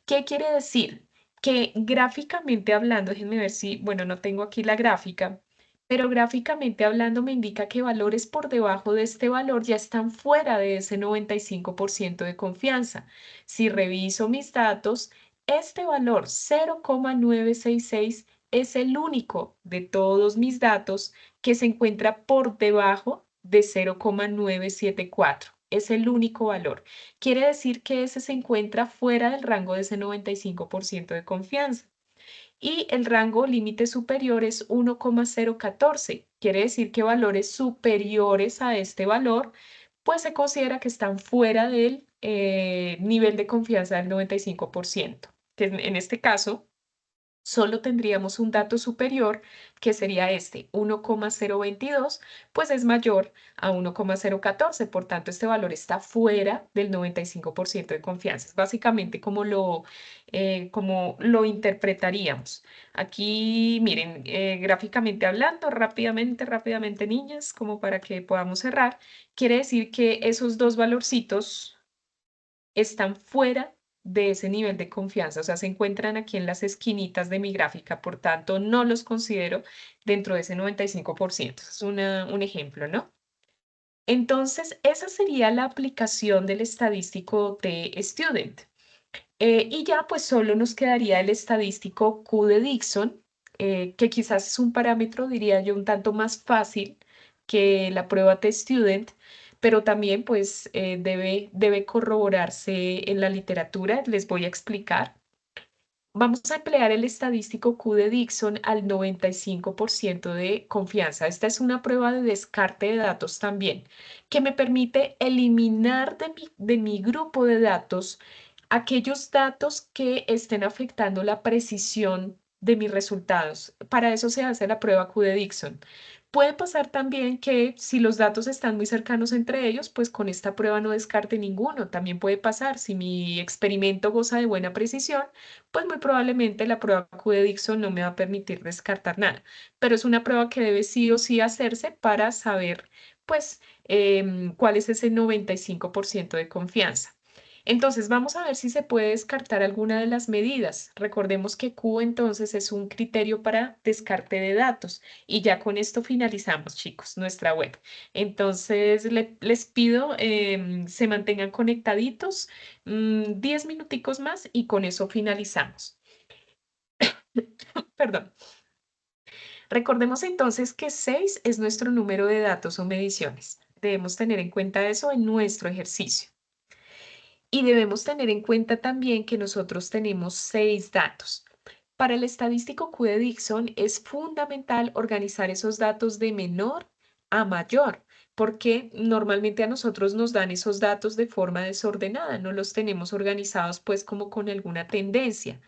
¿Qué quiere decir? Que gráficamente hablando, déjenme ver si, bueno, no tengo aquí la gráfica, pero gráficamente hablando me indica que valores por debajo de este valor ya están fuera de ese 95% de confianza. Si reviso mis datos, este valor 0,966 es el único de todos mis datos que se encuentra por debajo de 0,974. Es el único valor. Quiere decir que ese se encuentra fuera del rango de ese 95% de confianza. Y el rango límite superior es 1,014. Quiere decir que valores superiores a este valor, pues se considera que están fuera del nivel de confianza del 95%, que en este caso solo tendríamos un dato superior, que sería este, 1,022, pues es mayor a 1,014, por tanto este valor está fuera del 95% de confianza. Es básicamente como lo interpretaríamos. Aquí, miren, gráficamente hablando, rápidamente, niñas, como para que podamos cerrar, quiere decir que esos dos valorcitos están fuera de ese nivel de confianza, o sea, se encuentran aquí en las esquinitas de mi gráfica, por tanto, no los considero dentro de ese 95%. Es un ejemplo, ¿no? Entonces, esa sería la aplicación del estadístico de Student. Y ya pues solo nos quedaría el estadístico Q de Dixon, que quizás es un parámetro, diría yo, un tanto más fácil que la prueba T-Student, pero también pues debe corroborarse en la literatura. Les voy a explicar. Vamos a emplear el estadístico Q de Dixon al 95% de confianza. Esta es una prueba de descarte de datos también, que me permite eliminar de mi grupo de datos aquellos datos que estén afectando la precisión de mis resultados. Para eso se hace la prueba Q de Dixon. Puede pasar también que si los datos están muy cercanos entre ellos, pues con esta prueba no descarte ninguno. También puede pasar si mi experimento goza de buena precisión, pues muy probablemente la prueba Q de Dixon no me va a permitir descartar nada. Pero es una prueba que debe sí o sí hacerse para saber, pues, cuál es ese 95% de confianza. Entonces, vamos a ver si se puede descartar alguna de las medidas. Recordemos que Q entonces es un criterio para descarte de datos y ya con esto finalizamos, chicos, nuestra web. Entonces, les pido se mantengan conectaditos 10 minuticos más y con eso finalizamos. Perdón. Recordemos entonces que 6 es nuestro número de datos o mediciones. Debemos tener en cuenta eso en nuestro ejercicio. Y debemos tener en cuenta también que nosotros tenemos 6 datos. Para el estadístico Q de Dixon es fundamental organizar esos datos de menor a mayor, porque normalmente a nosotros nos dan esos datos de forma desordenada, no los tenemos organizados pues como con alguna tendencia.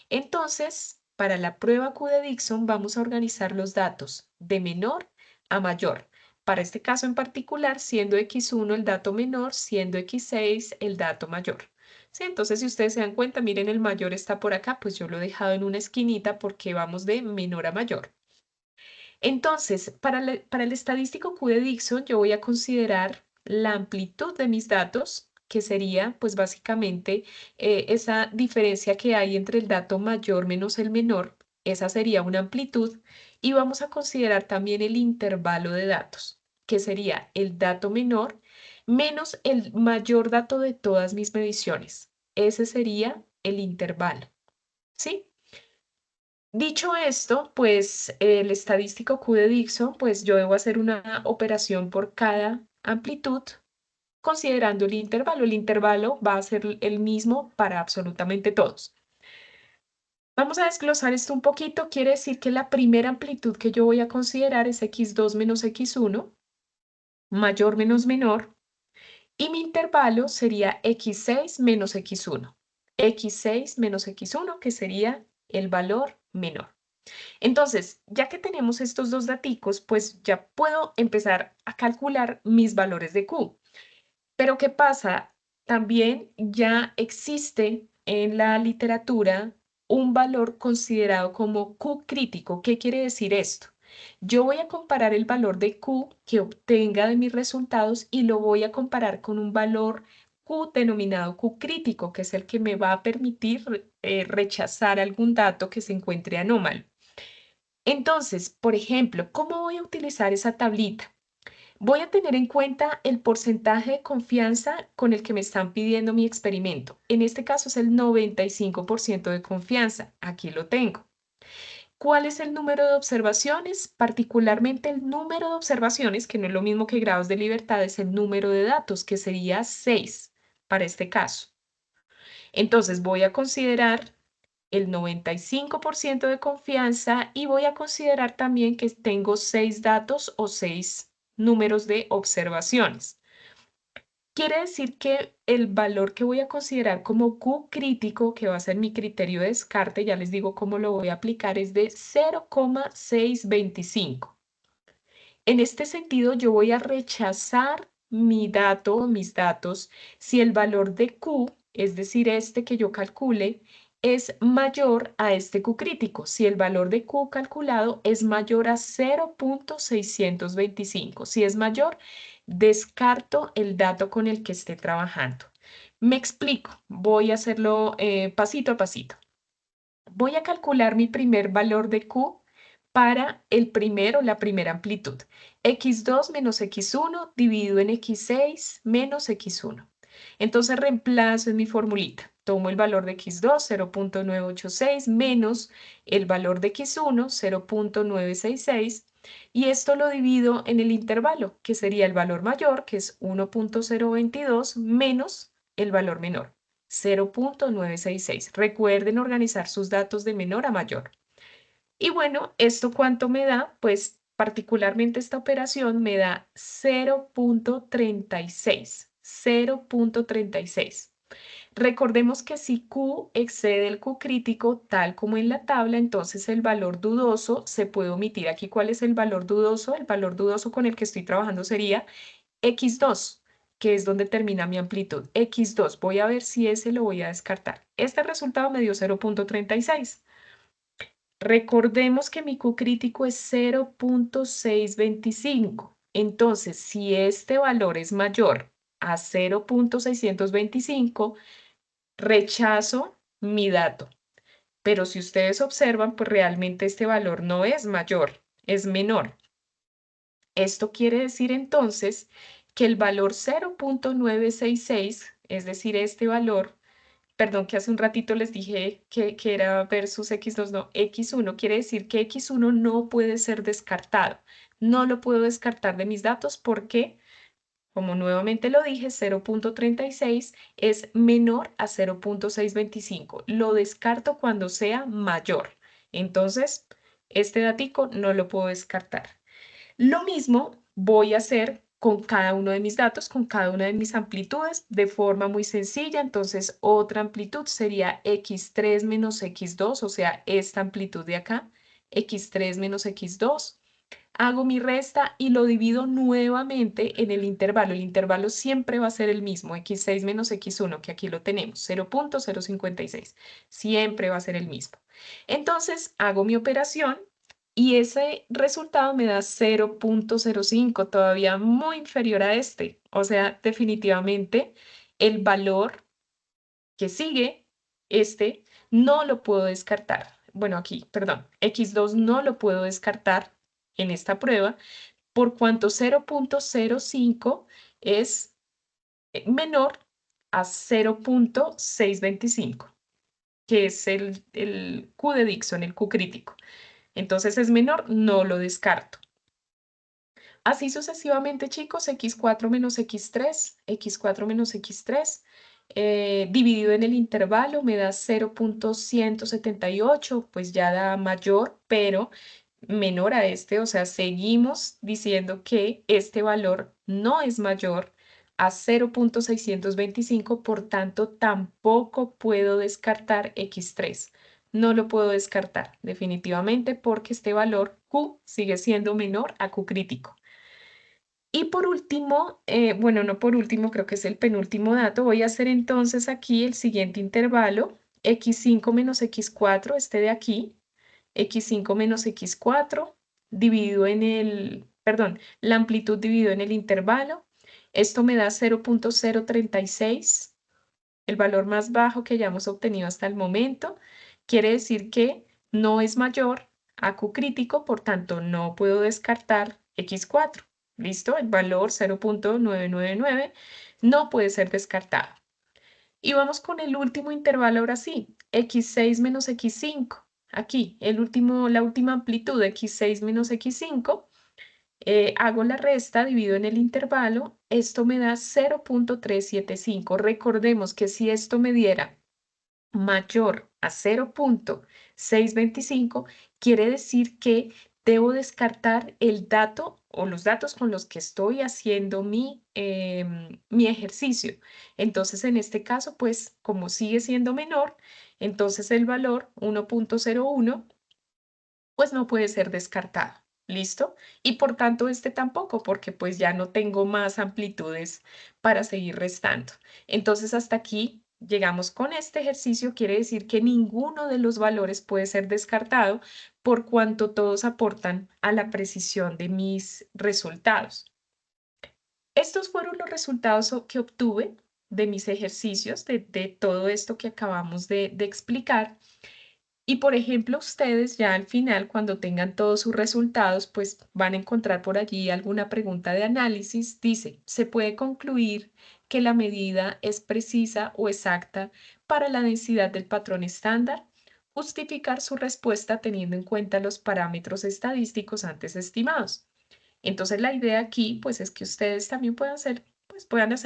Entonces, para la prueba Q de Dixon vamos a organizar los datos de menor a mayor. Para este caso en particular, siendo X1 el dato menor, siendo X6 el dato mayor. Sí, entonces, si ustedes se dan cuenta, miren, el mayor está por acá, pues yo lo he dejado en una esquinita porque vamos de menor a mayor. Entonces, para el estadístico Q de Dixon, yo voy a considerar la amplitud de mis datos, que sería, pues básicamente, esa diferencia que hay entre el dato mayor menos el menor, esa sería una amplitud, y vamos a considerar también el intervalo de datos, que sería el dato menor menos el mayor dato de todas mis mediciones. Ese sería el intervalo, ¿sí? Dicho esto, pues el estadístico Q de Dixon, pues yo debo hacer una operación por cada amplitud considerando el intervalo. El intervalo va a ser el mismo para absolutamente todos. Vamos a desglosar esto un poquito. Quiere decir que la primera amplitud que yo voy a considerar es X2 menos X1, mayor menos menor, y mi intervalo sería X6 menos X1. X6 menos X1, que sería el valor menor. Entonces, ya que tenemos estos dos daticos, pues ya puedo empezar a calcular mis valores de Q. Pero ¿qué pasa? También ya existe en la literatura un valor considerado como Q crítico. ¿Qué quiere decir esto? Yo voy a comparar el valor de Q que obtenga de mis resultados y lo voy a comparar con un valor Q denominado Q crítico, que es el que me va a permitir rechazar algún dato que se encuentre anómalo. Entonces, por ejemplo, ¿cómo voy a utilizar esa tablita? Voy a tener en cuenta el porcentaje de confianza con el que me están pidiendo mi experimento. En este caso es el 95% de confianza. Aquí lo tengo. ¿Cuál es el número de observaciones? Particularmente el número de observaciones, que no es lo mismo que grados de libertad, es el número de datos, que sería 6 para este caso. Entonces voy a considerar el 95% de confianza y voy a considerar también que tengo 6 datos o 6 números de observaciones. Quiere decir que el valor que voy a considerar como Q crítico, que va a ser mi criterio de descarte, ya les digo cómo lo voy a aplicar, es de 0,625. En este sentido, yo voy a rechazar mi dato o mis datos si el valor de Q, es decir, este que yo calcule, es mayor a este Q crítico. Si el valor de Q calculado es mayor a 0,625. Si es mayor, descarto el dato con el que esté trabajando. Me explico. Voy a hacerlo pasito a pasito. Voy a calcular mi primer valor de Q para el primero, la primera amplitud. X2 menos X1 dividido en X6 menos X1. Entonces reemplazo en mi formulita. Tomo el valor de X2, 0,986, menos el valor de X1, 0,966, y esto lo divido en el intervalo, que sería el valor mayor, que es 1,022, menos el valor menor, 0,966. Recuerden organizar sus datos de menor a mayor. Y bueno, ¿esto cuánto me da? Pues particularmente esta operación me da 0,36. 0,36. Recordemos que si Q excede el Q crítico, tal como en la tabla, entonces el valor dudoso se puede omitir. Aquí, ¿cuál es el valor dudoso? El valor dudoso con el que estoy trabajando sería X2, que es donde termina mi amplitud. X2, voy a ver si ese lo voy a descartar. Este resultado me dio 0,36. Recordemos que mi Q crítico es 0,625. Entonces, si este valor es mayor a 0.625, rechazo mi dato. Pero si ustedes observan, pues realmente este valor no es mayor, es menor. Esto quiere decir entonces que el valor 0.966, es decir, este valor, perdón que hace un ratito les dije que era versus x2, no, x1, quiere decir que x1 no puede ser descartado. No lo puedo descartar de mis datos porque, como nuevamente lo dije, 0.36 es menor a 0.625. Lo descarto cuando sea mayor. Entonces, este datico no lo puedo descartar. Lo mismo voy a hacer con cada uno de mis datos, con cada una de mis amplitudes, de forma muy sencilla. Entonces, otra amplitud sería x3 menos x2, o sea, esta amplitud de acá, x3 menos x2. Hago mi resta y lo divido nuevamente en el intervalo. El intervalo siempre va a ser el mismo, x6 menos x1, que aquí lo tenemos, 0.056. Siempre va a ser el mismo. Entonces, hago mi operación y ese resultado me da 0.05, todavía muy inferior a este. O sea, definitivamente el valor que sigue, este, no lo puedo descartar. Bueno, aquí, perdón, x2 no lo puedo descartar en esta prueba por cuanto 0.05 es menor a 0.625, que es el Q de Dixon, el Q crítico. Entonces es menor, no lo descarto. Así sucesivamente, chicos, x4 menos x3, x4 menos x3, dividido en el intervalo me da 0.178, pues ya da mayor, pero menor a este, o sea, seguimos diciendo que este valor no es mayor a 0.625, por tanto, tampoco puedo descartar x3. No lo puedo descartar definitivamente porque este valor Q sigue siendo menor a Q crítico. Y por último, bueno, no por último, creo que es el penúltimo dato, voy a hacer entonces aquí el siguiente intervalo, x5 menos x4, este de aquí, x5 menos x4, dividido en el, perdón, la amplitud dividido en el intervalo. Esto me da 0.036, el valor más bajo que hayamos obtenido hasta el momento. Quiere decir que no es mayor a Q crítico, por tanto no puedo descartar x4. ¿Listo? El valor 0.999 no puede ser descartado. Y vamos con el último intervalo ahora sí, x6 menos x5. Aquí, la última amplitud, x6 menos x5. Hago la resta, divido en el intervalo, esto me da 0.375. Recordemos que si esto me diera mayor a 0.625, quiere decir que debo descartar el dato o los datos con los que estoy haciendo mi ejercicio. Entonces, en este caso, pues como sigue siendo menor, entonces el valor 1.01 pues no puede ser descartado. ¿Listo? Y por tanto este tampoco, porque pues ya no tengo más amplitudes para seguir restando. Entonces hasta aquí llegamos con este ejercicio. Quiere decir que ninguno de los valores puede ser descartado por cuanto todos aportan a la precisión de mis resultados. Estos fueron los resultados que obtuve de mis ejercicios, de todo esto que acabamos de explicar. Y por ejemplo, ustedes ya al final, cuando tengan todos sus resultados, pues van a encontrar por allí alguna pregunta de análisis. Dice, ¿se puede concluir que la medida es precisa o exacta para la densidad del patrón estándar? Justificar su respuesta teniendo en cuenta los parámetros estadísticos antes estimados. Entonces la idea aquí pues es que ustedes también puedan hacer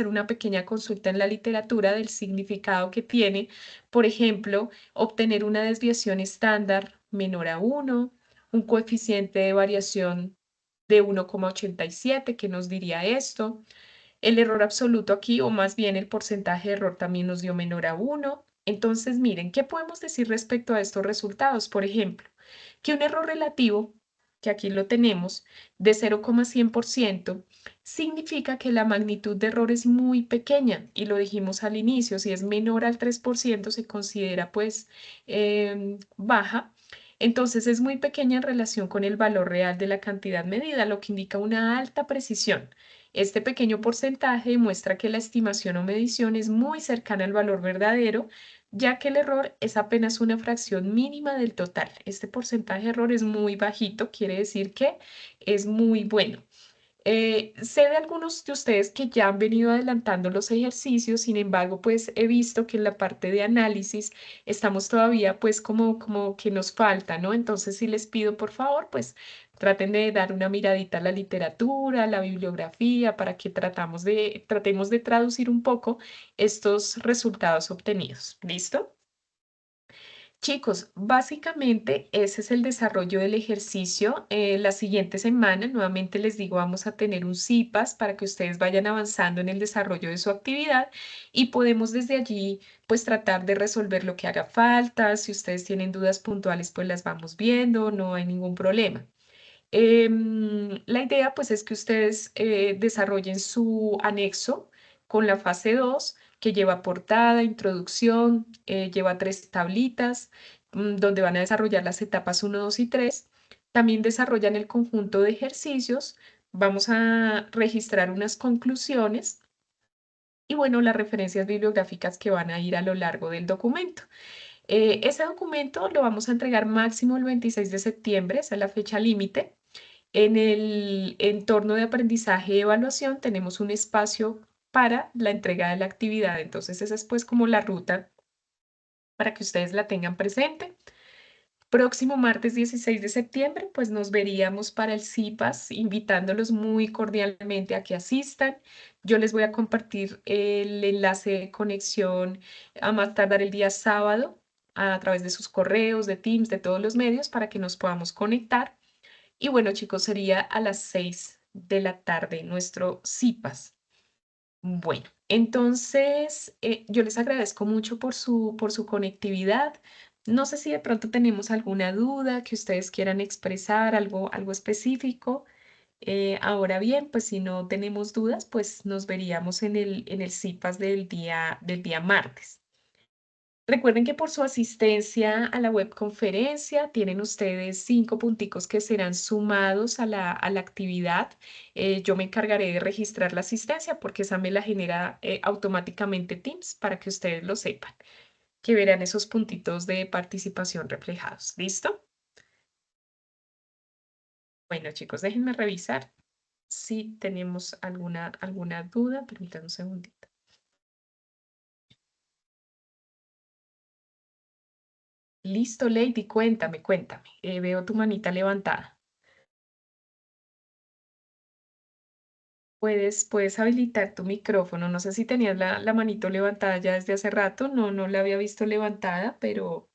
una pequeña consulta en la literatura del significado que tiene, por ejemplo, obtener una desviación estándar menor a 1, un coeficiente de variación de 1,87, ¿qué nos diría esto? El error absoluto aquí, o más bien el porcentaje de error también nos dio menor a 1. Entonces, miren, ¿qué podemos decir respecto a estos resultados? Por ejemplo, que un error relativo, que aquí lo tenemos, de 0,100%, significa que la magnitud de error es muy pequeña, y lo dijimos al inicio, si es menor al 3% se considera pues baja, Entonces es muy pequeña en relación con el valor real de la cantidad medida, lo que indica una alta precisión. Este pequeño porcentaje muestra que la estimación o medición es muy cercana al valor verdadero, ya que el error es apenas una fracción mínima del total. Este porcentaje de error es muy bajito, quiere decir que es muy bueno. Sé de algunos de ustedes que ya han venido adelantando los ejercicios, sin embargo, pues he visto que en la parte de análisis estamos todavía pues como que nos falta, ¿no? Entonces, si les pido por favor, pues traten de dar una miradita a la literatura, a la bibliografía, para que tratemos de traducir un poco estos resultados obtenidos. ¿Listo? Chicos, básicamente ese es el desarrollo del ejercicio. La siguiente semana, nuevamente les digo, vamos a tener un CIPAS para que ustedes vayan avanzando en el desarrollo de su actividad y podemos desde allí pues tratar de resolver lo que haga falta. Si ustedes tienen dudas puntuales, pues las vamos viendo, no hay ningún problema. La idea pues es que ustedes desarrollen su anexo con la fase 2 que lleva portada, introducción, lleva tres tablitas donde van a desarrollar las etapas uno, 2 y 3. También desarrollan el conjunto de ejercicios. Vamos a registrar unas conclusiones y bueno, las referencias bibliográficas que van a ir a lo largo del documento. Ese documento lo vamos a entregar máximo el 26 de septiembre, esa es la fecha límite. En el entorno de aprendizaje y evaluación tenemos un espacio para la entrega de la actividad. Entonces, esa es pues como la ruta para que ustedes la tengan presente. Próximo martes 16 de septiembre, pues nos veríamos para el CIPAS, invitándolos muy cordialmente a que asistan. Yo les voy a compartir el enlace de conexión a más tardar el día sábado a través de sus correos, de Teams, de todos los medios para que nos podamos conectar. Y bueno, chicos, sería a las 6 de la tarde nuestro CIPAS. Bueno, entonces yo les agradezco mucho por su conectividad. No sé si de pronto tenemos alguna duda que ustedes quieran expresar, algo específico. Ahora bien, pues si no tenemos dudas, pues nos veríamos en el CIPAS del día martes. Recuerden que por su asistencia a la webconferencia tienen ustedes 5 punticos que serán sumados a a la actividad. Yo me encargaré de registrar la asistencia porque esa me la genera automáticamente Teams para que ustedes lo sepan, que verán esos puntitos de participación reflejados. ¿Listo? Bueno, chicos, déjenme revisar si tenemos alguna duda. Permítanme un segundito. Listo, Lady, cuéntame. Veo tu manita levantada. Puedes habilitar tu micrófono. No sé si tenías la manito levantada ya desde hace rato. No la había visto levantada, pero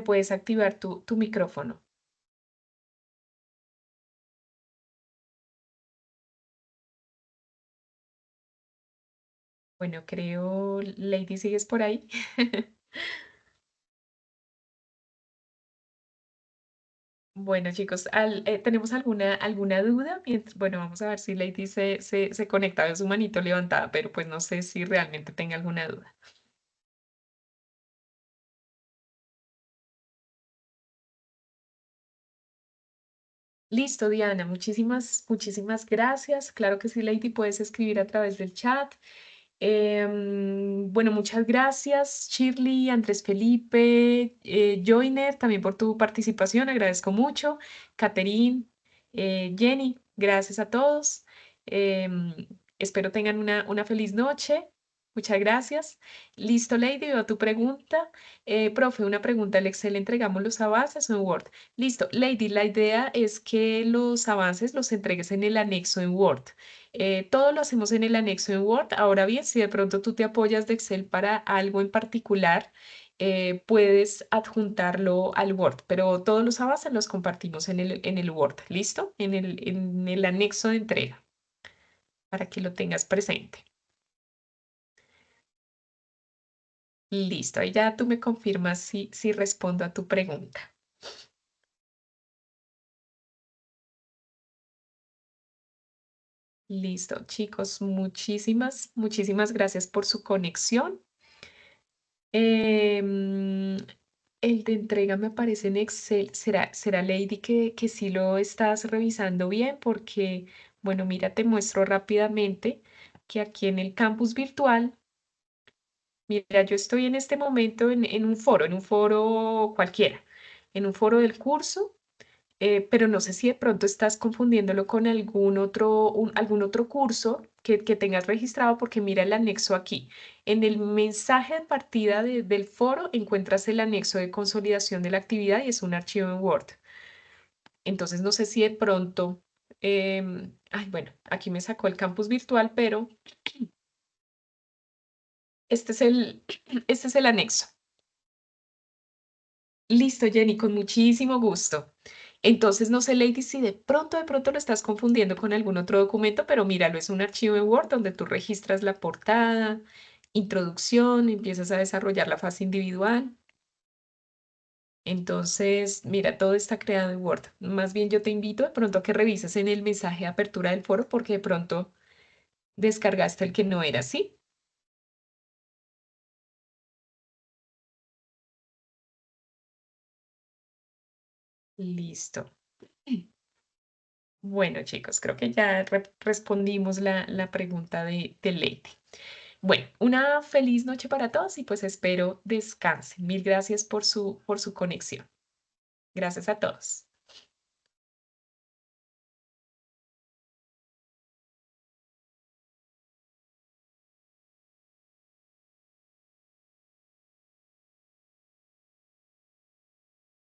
puedes activar tu micrófono. Bueno, creo, Lady, ¿sigues por ahí? Bueno, chicos, ¿tenemos alguna duda? Bueno, vamos a ver si Lady se conecta de su manito levantada, pero pues no sé si realmente tenga alguna duda. Listo, Diana, muchísimas gracias. Claro que sí, Lady, puedes escribir a través del chat. Bueno, muchas gracias, Shirley, Andrés Felipe, Joiner, también por tu participación, agradezco mucho. Catherine, Jenny, gracias a todos. Em, Espero tengan una feliz noche. Muchas gracias. Listo, Lady, veo tu pregunta. Profe, una pregunta. ¿El Excel entregamos los avances o en Word? Listo, Lady, la idea es que los avances los entregues en el anexo en Word. Todo lo hacemos en el anexo en Word. Ahora bien, si de pronto tú te apoyas de Excel para algo en particular, puedes adjuntarlo al Word, pero todos los avances los compartimos en el Word. ¿Listo? En el anexo de entrega, para que lo tengas presente. Listo, ahí ya tú me confirmas si respondo a tu pregunta. Listo, chicos, muchísimas gracias por su conexión. Em, el de entrega me aparece en Excel. ¿Será Lady que sí lo estás revisando bien? Porque, bueno, mira, te muestro rápidamente que aquí en el campus virtual, mira, yo estoy en este momento en un foro cualquiera, en un foro del curso, pero no sé si de pronto estás confundiéndolo con algún otro curso que tengas registrado, porque mira el anexo aquí. En el mensaje de partida del foro encuentras el anexo de consolidación de la actividad y es un archivo en Word. Entonces no sé si de pronto, ay, bueno, aquí me sacó el campus virtual, pero este es este es el anexo. Listo, Jenny, con muchísimo gusto. Entonces, no sé, Lady, si de pronto lo estás confundiendo con algún otro documento, pero míralo, es un archivo en Word donde tú registras la portada, introducción, empiezas a desarrollar la fase individual. Entonces, mira, todo está creado en Word. Más bien yo te invito de pronto a que revises en el mensaje de apertura del foro porque de pronto descargaste el que no era, ¿sí? Listo. Bueno, chicos, creo que ya respondimos la pregunta de Lady. Bueno, una feliz noche para todos y pues espero descansen. Mil gracias por su conexión. Gracias a todos.